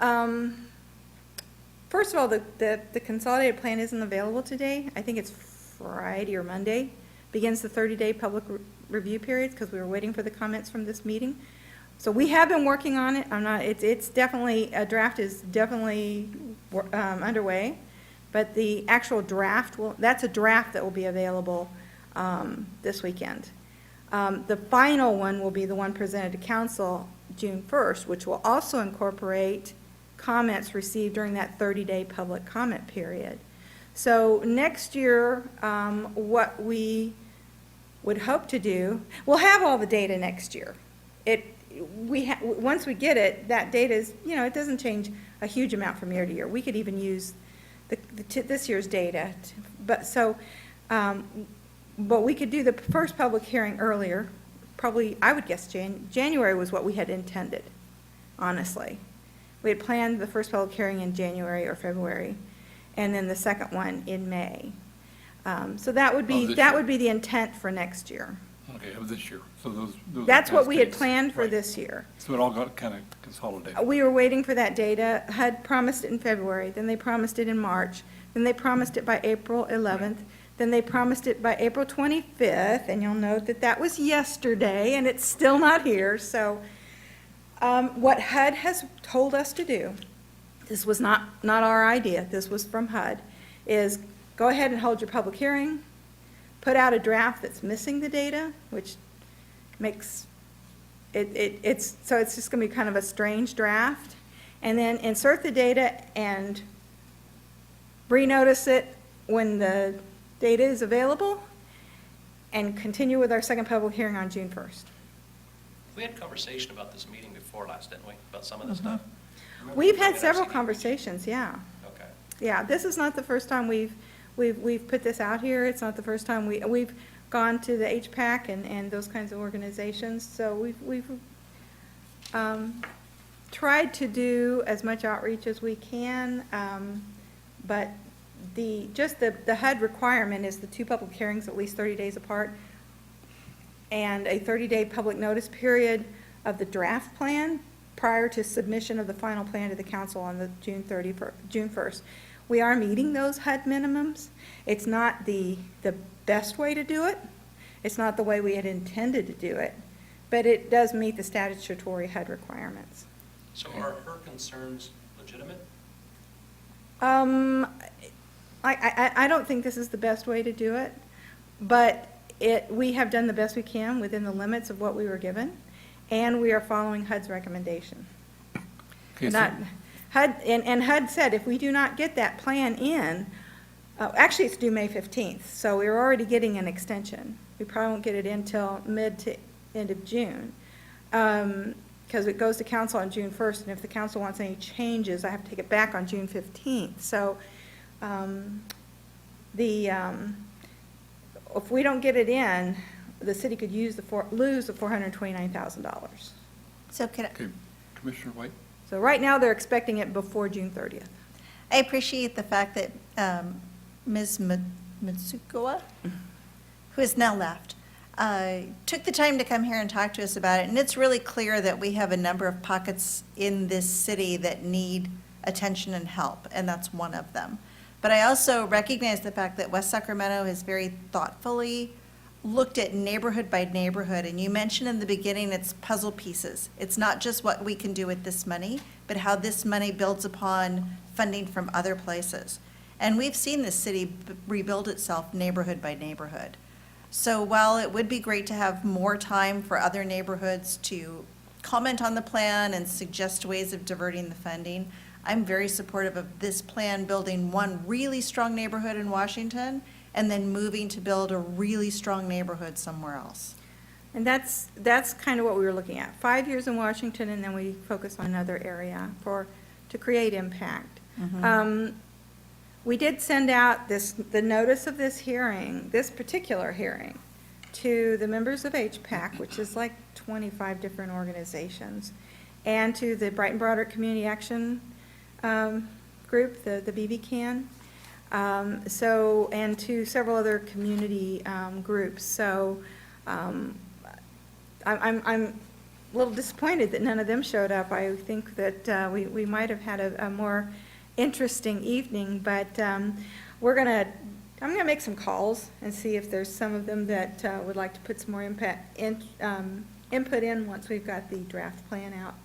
first of all, the consolidated plan isn't available today. I think it's Friday or Monday, begins the 30-day public review period, because we were waiting for the comments from this meeting. So we have been working on it. It's definitely, a draft is definitely underway, but the actual draft that's a draft that will be available this weekend. The final one will be the one presented to council June 1st, which will also incorporate comments received during that 30-day public comment period. So next year, what we would hope to do, we'll have all the data next year. once we get it, that data is, it doesn't change a huge amount from year to year. We could even use this year's data, but we could do the first public hearing earlier, probably, I would guess January was what we had intended, honestly. We had planned the first public hearing in January or February, and then the second one in May. So that would be, this that year. would be the intent for next year. Okay, of this year, so those are That's what past we had dates. planned for Right. this year. So it all got kind of consolidated. We were waiting for that data. HUD promised it in February, then they promised it in March, then they promised it by April 11th, then they promised it by April 25th, and you'll note that that was yesterday, and it's still not here. So what HUD has told us to do, this was not our idea, this was from HUD, is go ahead and hold your public hearing, put out a draft that's missing the data, which makes so it's just going to be kind of a strange draft, and then insert the data and renotice it when the data is available, and continue with our second public hearing on June 1st. We had conversation about this meeting before last, didn't we, about some of this stuff? We've had Remember several our conversations, yeah. Okay. Yeah, this is not the first time we've put this out here. It's not the first time we've gone to the HPAC and those kinds of organizations. So we've tried to do as much outreach as we can, but the HUD requirement is the two public hearings at least 30 days apart, and a 30-day public notice period of the draft plan prior to submission of the final plan to the council on the June 1st. We are meeting those HUD minimums. It's not the best way to do it. It's not the way we had intended to do it, but it does meet the statutory HUD requirements. So are her concerns legitimate? I don't think this is the best way to do it, but we have done the best we can within the limits of what we were given, and we are following HUD's recommendation. Okay, Not, HUD, and HUD said if we do not get that plan in, actually it's due May 15th, so we're already getting an extension. We probably won't get it in till mid to end of June, because it goes to council on June 1st, and if the council wants any changes, I have to take it back on June 15th. So if we don't get it in, the city could lose the $429,000. So could, Okay, Commissioner White? So right now, they're expecting it before June 30th. I appreciate the fact that Ms. Mitsukoa, who has now left, took the time to come here and talk to us about it. And it's really clear that we have a number of pockets in this city that need attention and help, and that's one of them. But I also recognize the fact that West Sacramento has very thoughtfully looked at neighborhood by neighborhood, and you mentioned in the beginning it's puzzle pieces. It's not just what we can do with this money, but how this money builds upon funding from other places. And we've seen this city rebuild itself neighborhood by neighborhood. So while it would be great to have more time for other neighborhoods to comment on the plan and suggest ways of diverting the funding, I'm very supportive of this plan building one really strong neighborhood in Washington and then moving to build a really strong neighborhood somewhere else. And that's kind of what we were looking at. 5 years in Washington, and then we focus on another area to create impact. We did send out the notice of this hearing, this particular hearing, to the members of HPAC, which is like 25 different organizations, and to the Brighton Broderick Community Action Group, the BBCAN, and to several other community groups. So I'm a little disappointed that none of them showed up. I think that we might have had a more interesting evening, but I'm gonna make some calls and see if there's some of them that would like to put some more input in once we've got the draft plan out.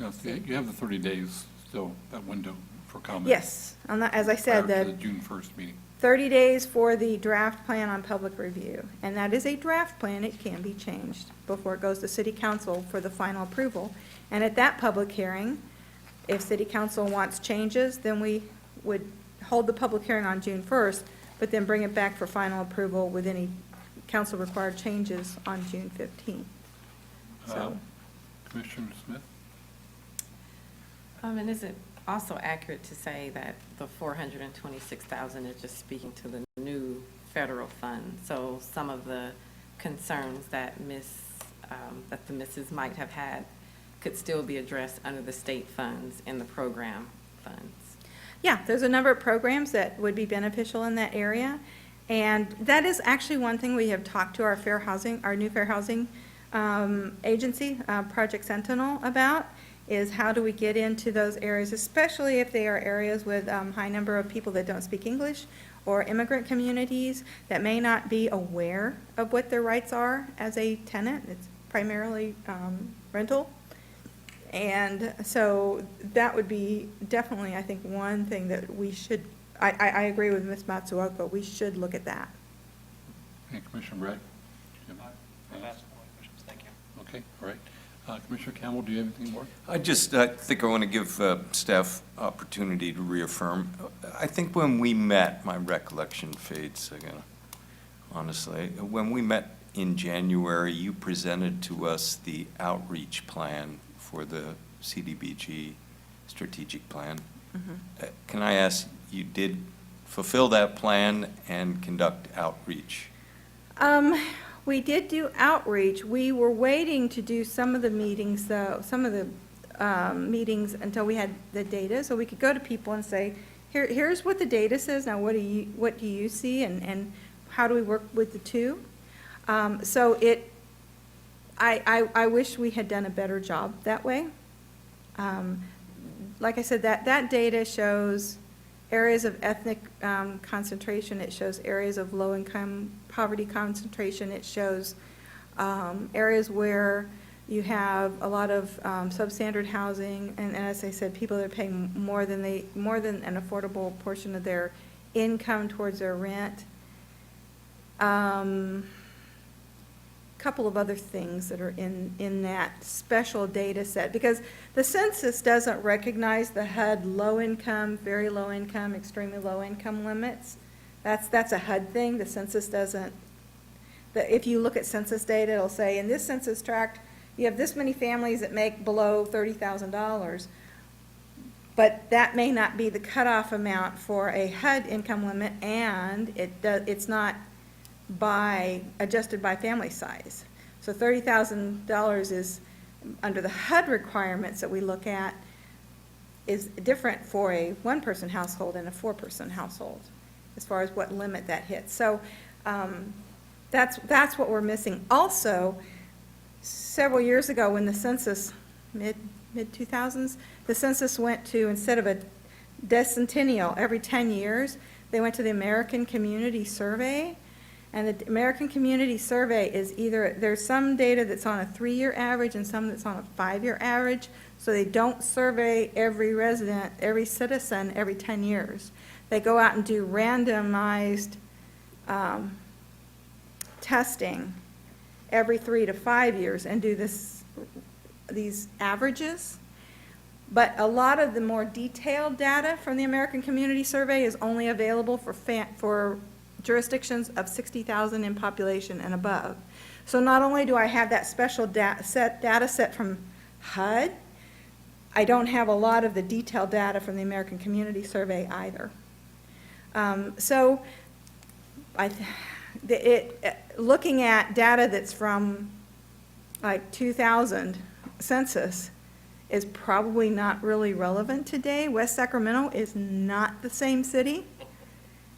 Yes, you have the 30 days still, that window for comment. Yes, as I said, Prior to the the June 1st meeting. 30 days for the draft plan on public review, and that is a draft plan. It can be changed before it goes to city council for the final approval. And at that public hearing, if city council wants changes, then we would hold the public hearing on June 1st, but then bring it back for final approval with any council-required changes on June 15th. So, Commissioner Smith? And is it also accurate to say that the 426,000 is just speaking to the new federal fund? So some of the concerns that that the missus might have had could still be addressed under the state funds and the program funds? Yeah, there's a number of programs that would be beneficial in that area. And that is actually one thing we have talked to our new fair housing agency, Project Sentinel, about, is how do we get into those areas, especially if they are areas with high number of people that don't speak English, or immigrant communities that may not be aware of what their rights are as a tenant. It's primarily rental. And so that would be definitely, I think, one thing that we should, I agree with Ms. Matsuoka, we should look at that. And Commissioner Bragg? I've asked all my questions, thank you. Okay, all right. Commissioner Campbell, do you have anything more? I think I want to give staff opportunity to reaffirm. I think when we met, my recollection fades again, honestly. When we met in January, you presented to us the outreach plan for the CDBG strategic plan. Can I ask, you did fulfill that plan and conduct outreach? We did do outreach. We were waiting to do some of the meetings, though, meetings until we had the data, so we could go to people and say, here's what the data says, now what do you see, and how do we work with the two? So I wish we had done a better job that way. Like I said, that data shows areas of ethnic concentration, it shows areas of low-income poverty concentration, it shows areas where you have a lot of substandard housing, and as I said, people that are paying more than an affordable portion of their income towards their rent. Couple of other things that are in that special data set, because the census doesn't recognize the HUD low income, very low income, extremely low income limits. That's a HUD thing. The census doesn't. If you look at census data, it'll say in this census tract you have this many families that make below $30,000, but that may not be the cutoff amount for a HUD income limit, and it's not adjusted by family size. So $30,000 is, under the HUD requirements that we look at, is different for a one-person household and a four-person household, as far as what limit that hits. So that's what we're missing. Also, several years ago when the census, mid-2000s, the census went to, instead of a decennial every 10 years, they went to the American Community Survey. And the American Community Survey is either, there's some data that's on a 3-year average and some that's on a 5-year average, so they don't survey every resident, every citizen, every 10 years. They go out and do randomized testing every 3 to 5 years and do these averages. But a lot of the more detailed data from the American Community Survey is only available for jurisdictions of 60,000 in population and above. So not only do I have that special data set from HUD, I don't have a lot of the detailed data from the American Community Survey either. Looking at data that's from like 2000 census is probably not really relevant today. West Sacramento is not the same city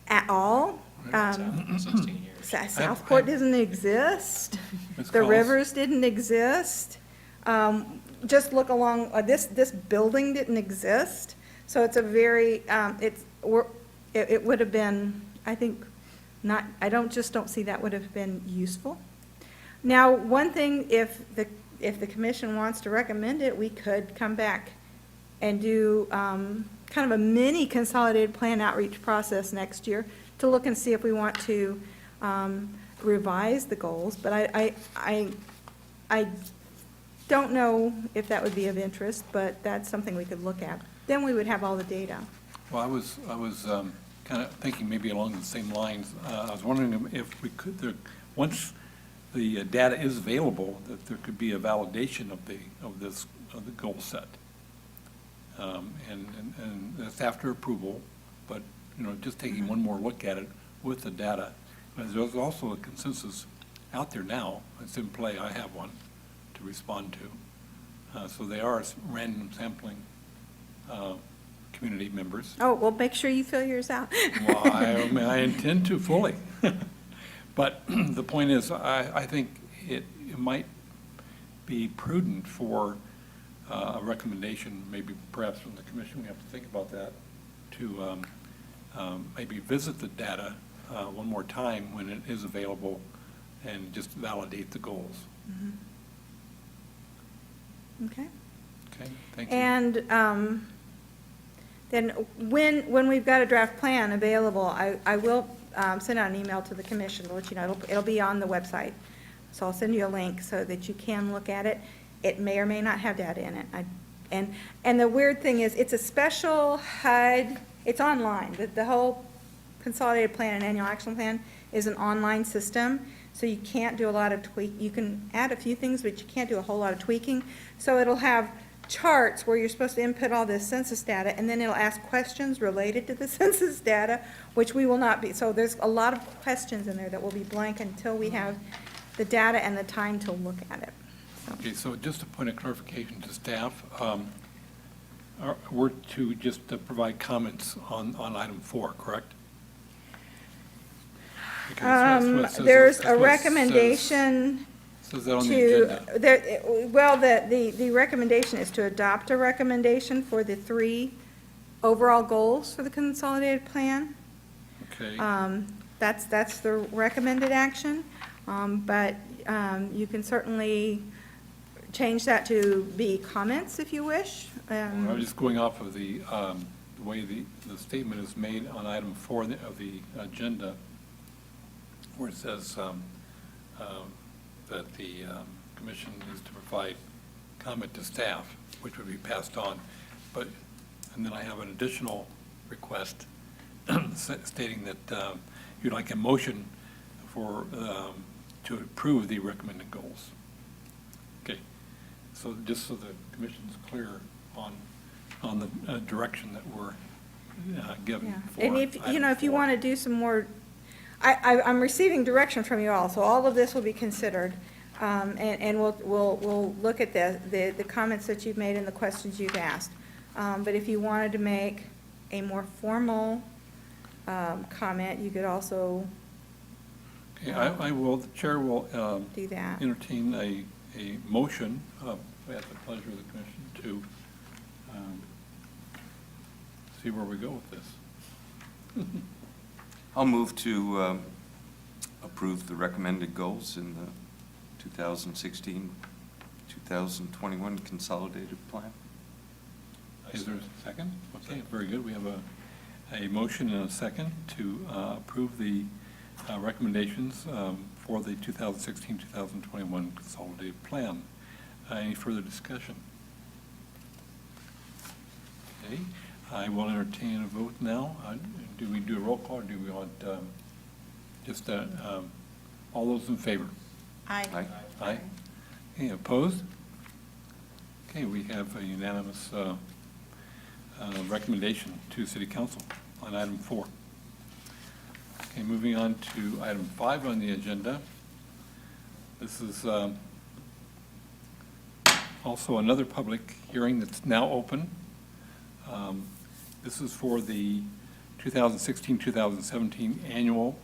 at all. 16 years. Southport doesn't exist. Ms. The Collins? rivers didn't exist. Just look along, this building didn't exist. So it's a very, it would have been, I think, not, don't see that would have been useful. Now, one thing, if the commission wants to recommend it, we could come back and do kind of a mini consolidated plan outreach process next year to look and see if we want to revise the goals, but I don't know if that would be of interest, but that's something we could look at. Then we would have all the data. Well, I was kind of thinking maybe along the same lines. I was wondering if we could, once the data is available, that there could be a validation of the goal set. And that's after approval, but, just taking one more look at it with the data. But there's also a consensus out there now, it's in play, I have one to respond to. So they are random sampling community members. Oh, well, make sure you fill yours out. Well, I intend to fully. But the point is, I think it might be prudent for a recommendation, maybe perhaps from the commission, we have to think about that, to maybe visit the data one more time when it is available and just validate the goals. Okay. Okay, thank you. And then when we've got a draft plan available, I will send out an email to the commission to let you know. It'll be on the website. So I'll send you a link so that you can look at it. It may or may not have data in it. And the weird thing is, it's a special HUD, it's online. The whole Consolidated Plan and Annual Action Plan is an online system, so you can't do a lot of you can add a few things, but you can't do a whole lot of tweaking. So it'll have charts where you're supposed to input all this census data, and then it'll ask questions related to the census data, which we will not be. So there's a lot of questions in there that will be blank until we have the data and the time to look at it. Okay, so just a point of clarification to staff, we're to just provide comments on item 4, correct? Because that's what it says- There's that's a what it recommendation says that on the agenda. the recommendation is to adopt a recommendation for the 3 overall goals for the consolidated plan. Okay, That's the recommended action, but you can certainly change that to be comments if you wish. I was just going off of the way the statement is made on item 4 of the agenda, where it says that the commission is to provide comment to staff, which would be passed on. And then I have an additional request stating that you'd like a motion for, to approve the recommended goals. Okay, so just so the commission's clear on the direction that we're given Yeah, for and if item you 4. want to do some more, I'm receiving direction from you all, so all of this will be considered. And we'll look at the comments that you've made and the questions you've asked. But if you wanted to make a more formal comment, you could also Okay, I will, the chair will do that. entertain a motion at the pleasure of the commission to see where we go with this. I'll move to approve the recommended goals in the 2016-2021 consolidated plan. Is there a second? Okay, very good. We have a motion and a second to approve the recommendations for the 2016-2021 consolidated plan. Any further discussion? Okay, I will entertain a vote now. Do we do a roll call, or do we want just all those in favor? Aye. Aye. Aye. Any opposed? Okay, we have a unanimous recommendation to City Council on item 4. Okay, moving on to item 5 on the agenda. This is also another public hearing that's now open. This is for the 2016-2017 Annual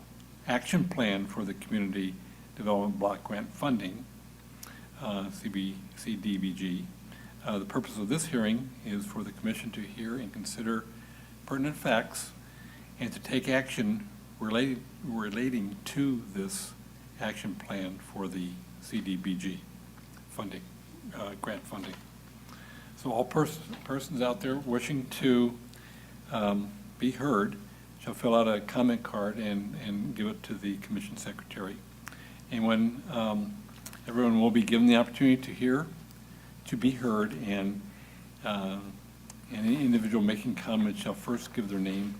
Action Plan for the Community Development Block Grant Funding, CDBG. The purpose of this hearing is for the commission to hear and consider pertinent facts and to take action relating to this action plan for the CDBG funding, grant funding. So all persons out there wishing to be heard shall fill out a comment card and give it to the commission secretary. And when everyone will be given the opportunity to hear, to be heard, and any individual making comments shall first give their name,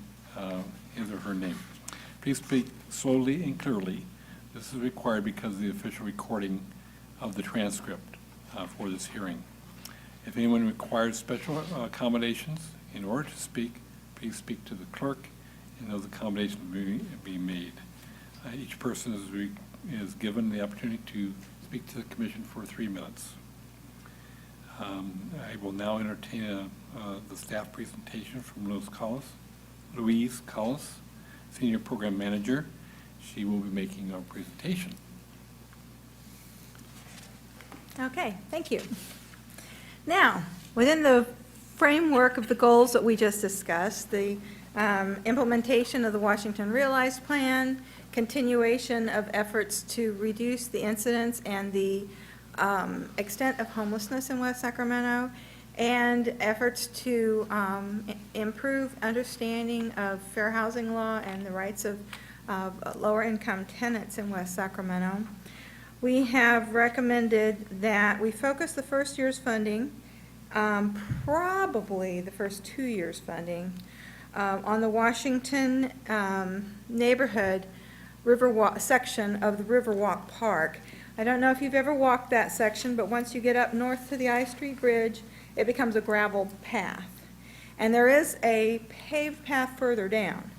his or her name. Please speak slowly and clearly This is required because of the official recording of the transcript for this hearing. If anyone requires special accommodations in order to speak, please speak to the clerk, and those accommodations be made. Each person is given the opportunity to speak to the commission for 3 minutes. I will now entertain the staff presentation from Louise Collis, Senior Program Manager. She will be making our presentation. Okay, thank you. Now, within the framework of the goals that we just discussed, the implementation of the Washington Realized Plan, continuation of efforts to reduce the incidence and the extent of homelessness in West Sacramento, and efforts to improve understanding of fair housing law and the rights of lower-income tenants in West Sacramento. We have recommended that we focus the first year's funding, probably the first 2 years' funding, on the Washington neighborhood section of the Riverwalk Park. I don't know if you've ever walked that section, but once you get up north to the I Street Bridge, it becomes a gravel path. And there is a paved path further down.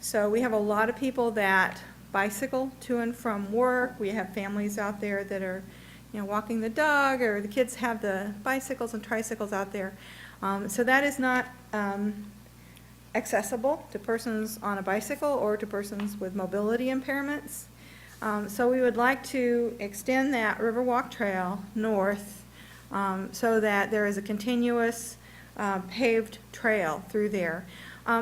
So we have a lot of people that bicycle to and from work. We have families out there that are, walking the dog, or the kids have the bicycles and tricycles out there. So that is not accessible to persons on a bicycle or to persons with mobility impairments. So we would like to extend that Riverwalk Trail north so that there is a continuous paved trail through there.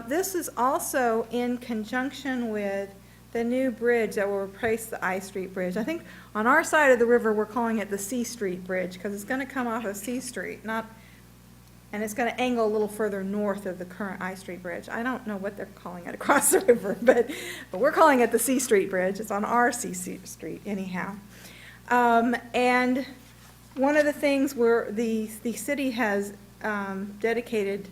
This is also in conjunction with the new bridge that will replace the I Street Bridge. I think on our side of the river, we're calling it the C Street Bridge because it's going to come off of C Street, and it's going to angle a little further north of the current I Street Bridge. I don't know what they're calling it across the river, but we're calling it the C Street Bridge. It's on our C Street anyhow. And one of the things where the city has dedicated,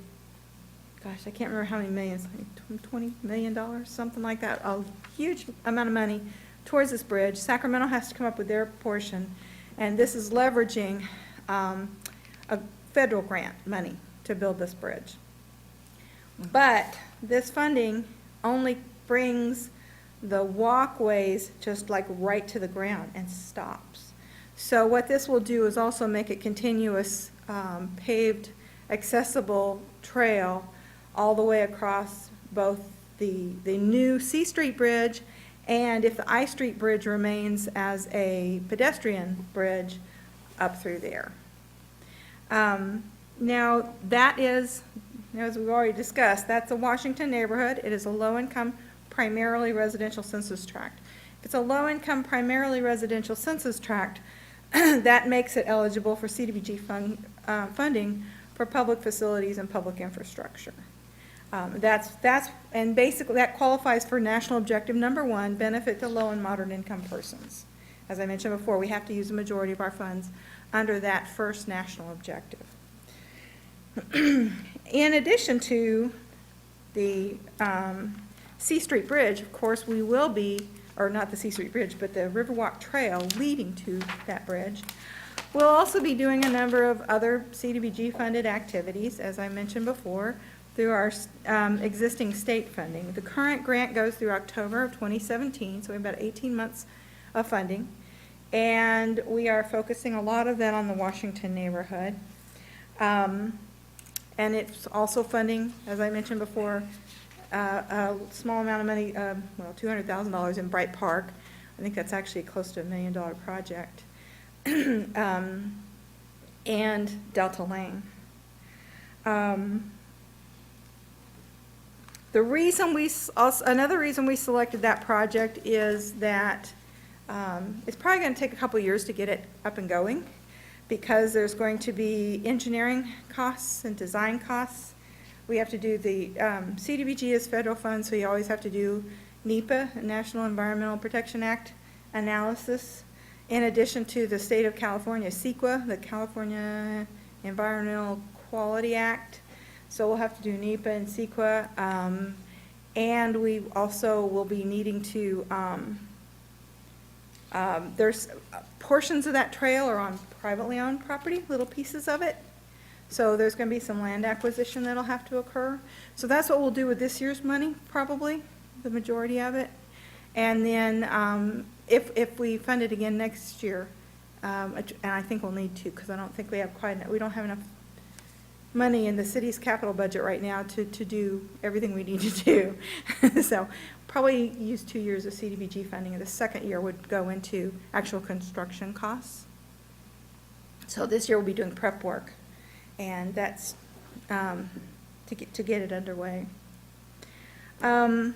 gosh, I can't remember how many millions, like $20 million, something like that, a huge amount of money towards this bridge. Sacramento has to come up with their portion, and this is leveraging a federal grant money to build this bridge. But this funding only brings the walkways just like right to the ground and stops. So what this will do is also make a continuous paved, accessible trail all the way across both the new C Street Bridge, and if the I Street Bridge remains as a pedestrian bridge, up through there. Now, that is, as we've already discussed, that's a Washington neighborhood. It is a low-income, primarily residential census tract. If it's a low-income, primarily residential census tract, that makes it eligible for CDBG funding for public facilities and public infrastructure. And basically that qualifies for national objective number 1, benefit to low and moderate income persons. As I mentioned before, we have to use the majority of our funds under that first national objective. In addition to the C Street Bridge, of course, we will be, or not the C Street Bridge, but the Riverwalk Trail leading to that bridge. We'll also be doing a number of other CDBG-funded activities, as I mentioned before, through our existing state funding. The current grant goes through October of 2017, so we have about 18 months of funding. And we are focusing a lot of that on the Washington neighborhood. And it's also funding, as I mentioned before, a small amount of money, well, $200,000 in Bright Park. I think that's actually close to $1 million project. And Delta Lane. Another reason we selected that project is that it's probably going to take a couple years to get it up and going, because there's going to be engineering costs and design costs. We have to do the CDBG is federal funds, so you always have to do NEPA, National Environmental Protection Act analysis, in addition to the state of California, CEQA, the California Environmental Quality Act. So we'll have to do NEPA and CEQA, and we also will be needing to There's portions of that trail are on privately owned property, little pieces of it. So there's going to be some land acquisition that'll have to occur. So that's what we'll do with this year's money, probably, the majority of it. And then if we fund it again next year, and I think we'll need to, because I don't think we have we don't have enough money in the city's capital budget right now to do everything we need to do. So probably use 2 years of CDBG funding, and the second year would go into actual construction costs. So this year we'll be doing prep work, and that's to get it underway. But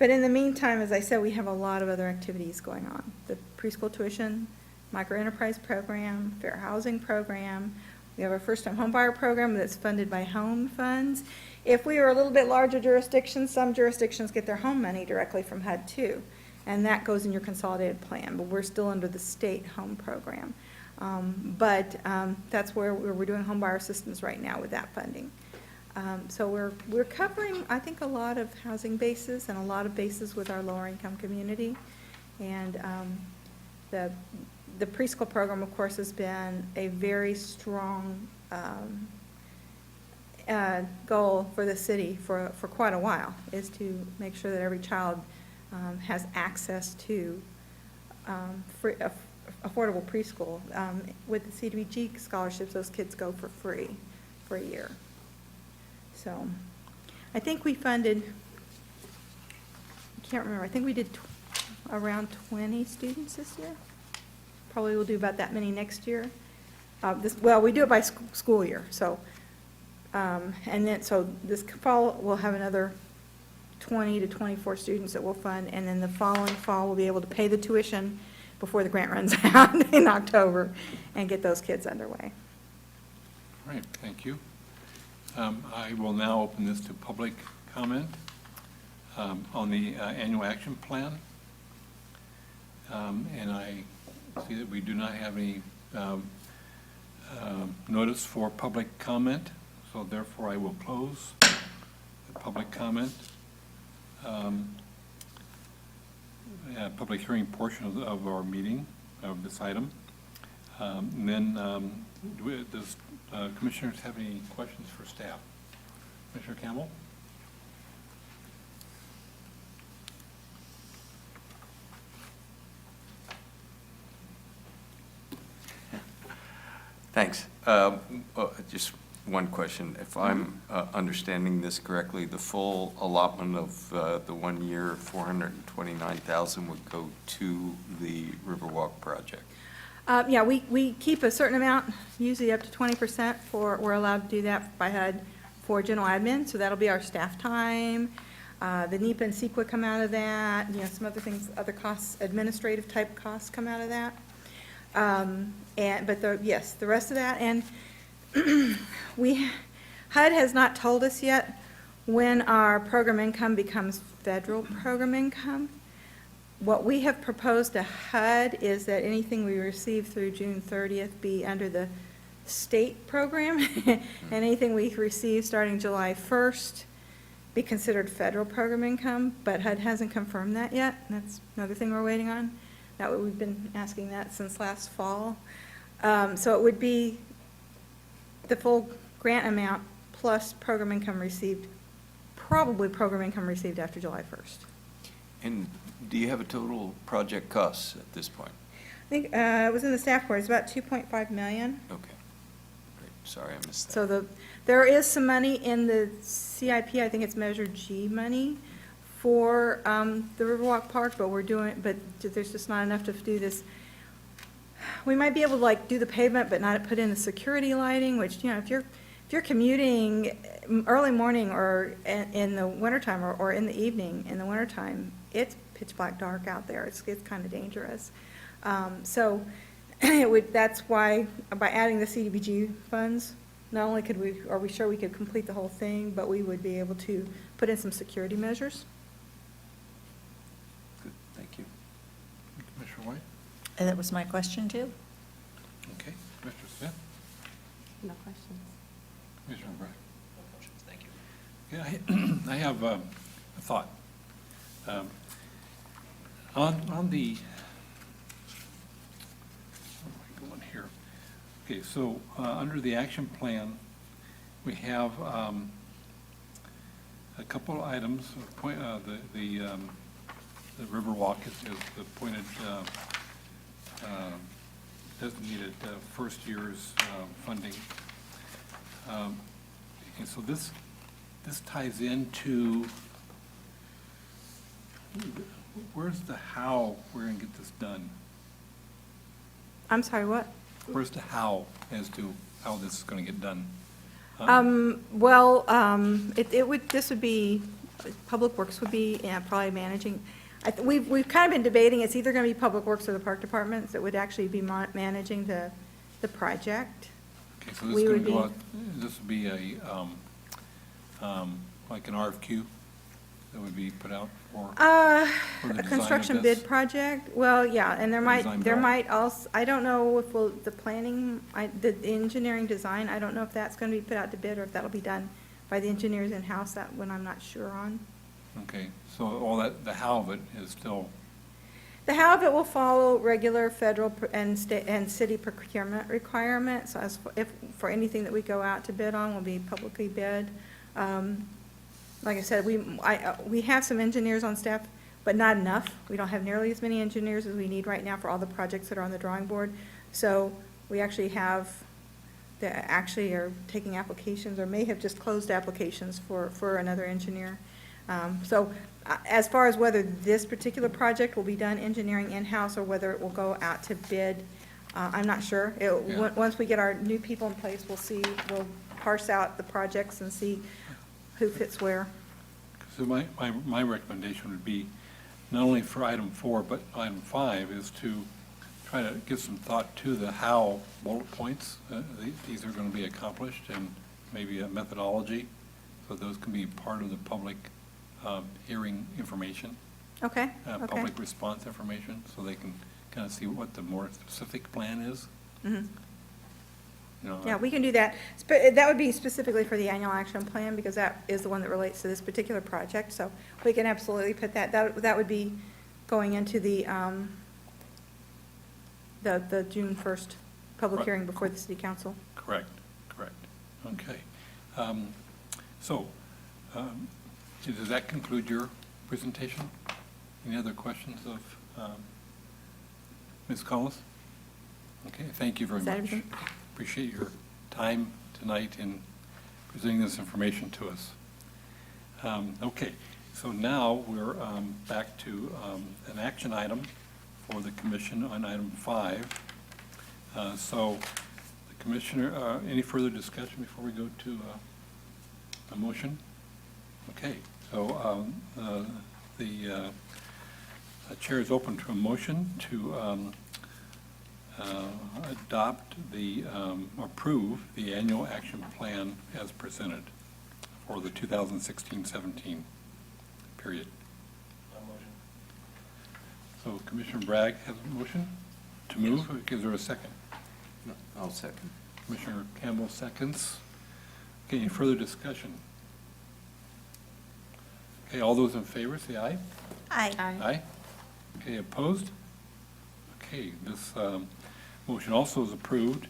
in the meantime, as I said, we have a lot of other activities going on. The preschool tuition, micro-enterprise program, fair housing program. We have our first-time homebuyer program that's funded by home funds. If we were a little bit larger jurisdiction, some jurisdictions get their home money directly from HUD too, and that goes in your consolidated plan, but we're still under the state home program. That's where we're doing homebuyer assistance right now with that funding. So we're covering, I think, a lot of housing bases and a lot of bases with our lower income community. And the preschool program, of course, has been a very strong goal for the city for quite a while, is to make sure that every child has access to free, affordable preschool. With the CDBG scholarships, those kids go for free for a year. So I think we funded, I can't remember, I think we did around 20 students this year. Probably we'll do about that many next year. Well, we do it by school year, so, so this fall we'll have another 20 to 24 students that we'll fund, and then the following fall we'll be able to pay the tuition before the grant runs out in October and get those kids underway. All right, thank you. I will now open this to public comment on the annual action plan. And I see that we do not have any notice for public comment, so therefore I will close the public comment, public hearing portion of our meeting, of this item. And then, does commissioners have any questions for staff? Commissioner Campbell? Thanks. Just one question. If I'm understanding this correctly, the full allotment of the 1 year, $429,000 would go to the Riverwalk project? Yeah, we keep a certain amount, usually up to 20% we're allowed to do that by HUD for general admin, so that'll be our staff time. The NEPA and CEQA come out of that, some other things, other costs, administrative type costs come out of that. Yes, the rest of that, and HUD has not told us yet when our program income becomes federal program income. What we have proposed to HUD is that anything we receive through June 30th be under the state program, and anything we receive starting July 1st be considered federal program income, but HUD hasn't confirmed that yet. That's another thing we're waiting on. We've been asking that since last fall. So it would be the full grant amount plus program income received, probably program income received after July 1st. And do you have a total project cost at this point? I think it was in the staff report. It's about $2.5 million. Okay, great. Sorry, I missed that. So there is some money in the CIP. I think it's Measure G money for the Riverwalk Park, but there's just not enough to do this. We might be able to do the pavement, but not put in the security lighting, which, if you're commuting early morning or in the wintertime or in the evening in the wintertime, it's pitch black dark out there. It's kind of dangerous. So that's why by adding the CDBG funds, not only are we sure we could complete the whole thing, but we would be able to put in some security measures. Good, thank you. Commissioner White? And that was my question, too. Okay. Commissioner Smith? No questions. Commissioner Bragg? No questions, thank you. Yeah, I have a thought. On the, where am I going here? Okay, so, under the action plan, we have, a couple of items, the Riverwalk is appointed, designated first year's funding. And so this ties into, where's the how we're gonna get this done? I'm sorry, what? Where's the how as to how this is gonna get done? Well, it would, this would be, Public Works would be, yeah, probably managing. We've kind of been debating, it's either going to be Public Works or the Park Departments that would actually be managing the project. Okay, so this We is gonna would go be- out, this would be like an RFQ that would be put out for the A design of construction this? bid project, well, yeah, and Design there draw. might also, I don't know if the planning, the engineering design, I don't know if that's going to be put out to bid or if that'll be done by the engineers in-house, that one I'm not sure on. Okay, so all that, the how of it is still, The how of it will follow regular federal and state and city procurement requirements, as if, for anything that we go out to bid on will be publicly bid. Like I said, we have some engineers on staff, but not enough. We don't have nearly as many engineers as we need right now for all the projects that are on the drawing board. So we actually have, actually are taking applications, or may have just closed applications for another engineer. So as far as whether this particular project will be done engineering in-house or whether it will go out to bid, I'm not sure. Yeah. Once we get our new people in place, we'll parse out the projects and see who fits where. so my recommendation would be, not only for item 4, but item 5, is to try to give some thought to the how bullet points. These are gonna be accomplished, and maybe a methodology, so those can be part of the public hearing information, Okay, okay. public response information, so they can kind of see what the more specific plan is. Mhm. You know, Yeah, we can do that. That would be specifically for the annual action plan, because that is the one that relates to this particular project, so we can absolutely put that would be going into the June 1st public Right. hearing before the city council. Correct, correct. Okay. So, does that conclude your presentation? Any other questions of Ms. Collis? Okay, thank you very Is much. that everything? Appreciate your time tonight in presenting this information to us. Okay, so now we're back to an action item for the commission on item 5. So, the commissioner, any further discussion before we go to a motion? Okay, so the chair is open to a motion to adopt approve the annual action plan as presented for the 2016-17 period. So Commissioner Bragg has a motion to move. Is there a second? I'll second. Commissioner Campbell seconds. Okay, any further discussion? Okay, all those in favor, say aye. Aye. Aye. Okay, opposed? Okay, this motion also is approved,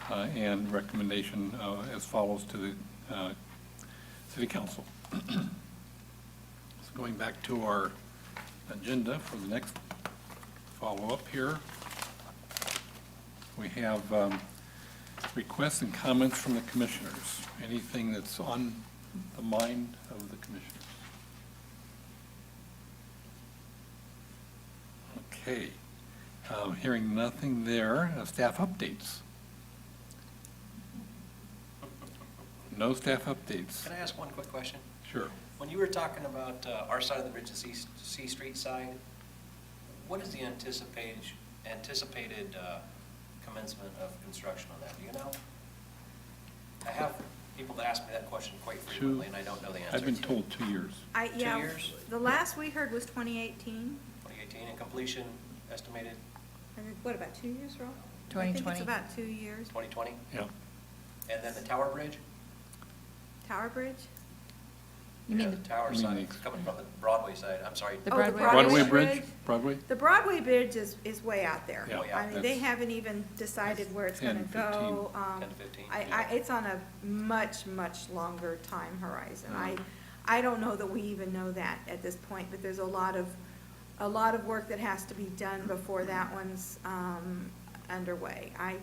and recommendation as follows to the City Council. So going back to our agenda for the next follow-up here, we have requests and comments from the commissioners. Anything that's on the mind of the commissioners? Okay, hearing nothing there, staff updates. No staff updates. Can I ask one quick question? Sure. When you were talking about our side of the bridge, the C Street side, what is the anticipated commencement of construction on that? Do you know? I have people that ask me that question quite frequently, and I don't know the answer. I've been told 2 years. 2 years? The last we heard was 2018. 2018, and completion estimated What, about 2 years, Rob? I 2020. think it's about 2 years. 2020? Yeah. And then the Tower Bridge? Tower Bridge? You mean the tower you mean side, the- coming from the Broadway side, I'm sorry. The Broadway Broadway Bridge? Bridge, Broadway? The Broadway Bridge is way out there. Yeah. Way I out. mean, they haven't even decided where it's gonna 10, go. 10 to 15, It's on a much, much longer time horizon. Mm. I don't know that we even know that at this point, but there's a lot of work that has to be done before that one's, underway. I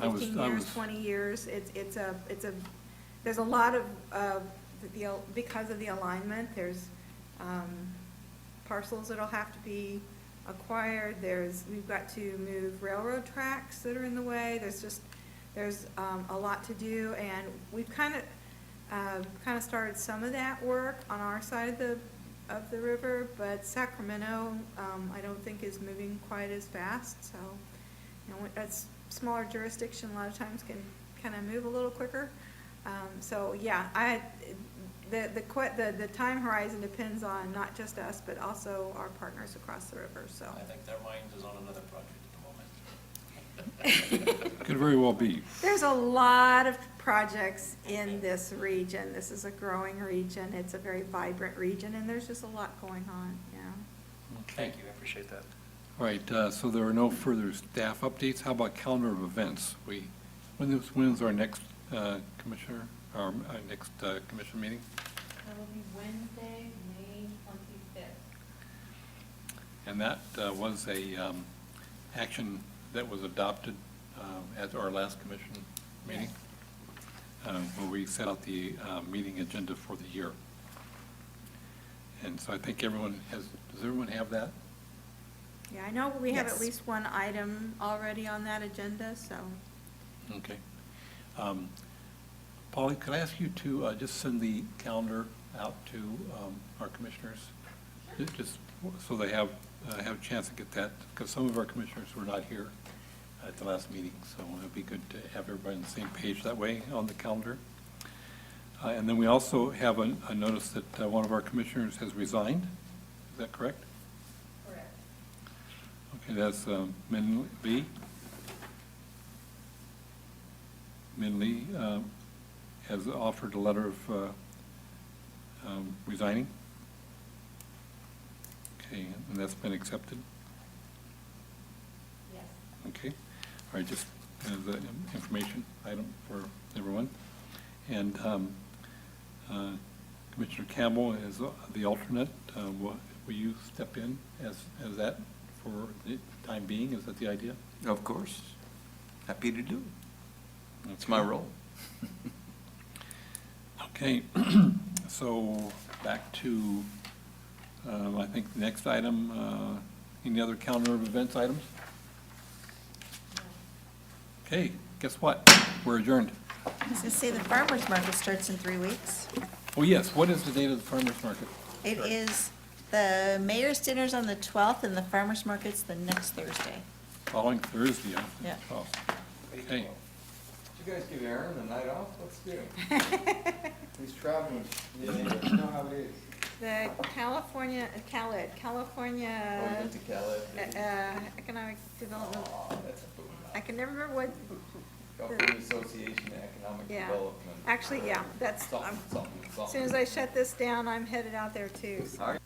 was- 15 I years, was- 20 years, there's a lot of, because of the alignment, there's, parcels that'll have to be acquired, we've got to move railroad tracks that are in the way, there's a lot to do, and we've kind of started some of that work on our side of the river, but Sacramento, I don't think is moving quite as fast, so, you know, that's smaller jurisdiction, a lot of times can kind of move a little quicker. So, yeah, the time horizon depends on not just us, but also our partners across the river, so. I think their mind is on another project at the moment. Could very well be. There's a lot of projects in this region. This is a growing region. It's a very vibrant region, and there's just a lot going on, yeah. Thank you, I appreciate that. All right, so there are no further staff updates. How about calendar of events? When's our next commissioner, our next commission meeting? That will be Wednesday, May 25th. And that was a action that was adopted at our last commission meeting, where we set out the meeting agenda for the year. And so I think does everyone have that? Yeah, I know we have at Yes. least one item already on that agenda, so. Okay. Polly, could I ask you to just send the calendar out to our commissioners? Just so they have a chance to get that, because some of our commissioners were not here at the last meeting, so it would be good to have everybody on the same page that way on the calendar. And then we also have a notice that one of our commissioners has resigned. Is that correct? Correct. Okay, that's Min Lee. Min Lee has offered a letter of resigning. Okay, and that's been accepted? Yes. Okay, all right, just as an information item for everyone. And Commissioner Campbell is the alternate. Will you step in as that for the time being? Is that the idea? Of course. Happy to do it. It's my Okay. role. Okay, so back to, I think the next item, any other calendar of events items? Okay, guess what? We're adjourned. I was gonna say the farmer's market starts in 3 weeks. Oh, yes, what is the date of the farmer's market? It is, the mayor's dinner's on the 12th, and the farmer's market's the next Thursday. Following Thursday, huh? Yeah. 12th. Okay, Did you guys give Aaron the night off? Let's do it. He's traveling. You know how it is. The California, Oh, California, to Calais. Economic Development, Oh, that's a boom. I can never remember what, California Association of Economic yeah. Development. Actually, yeah, that's, Something, something, as soon as I shut this down, I'm headed out there too, so. All right.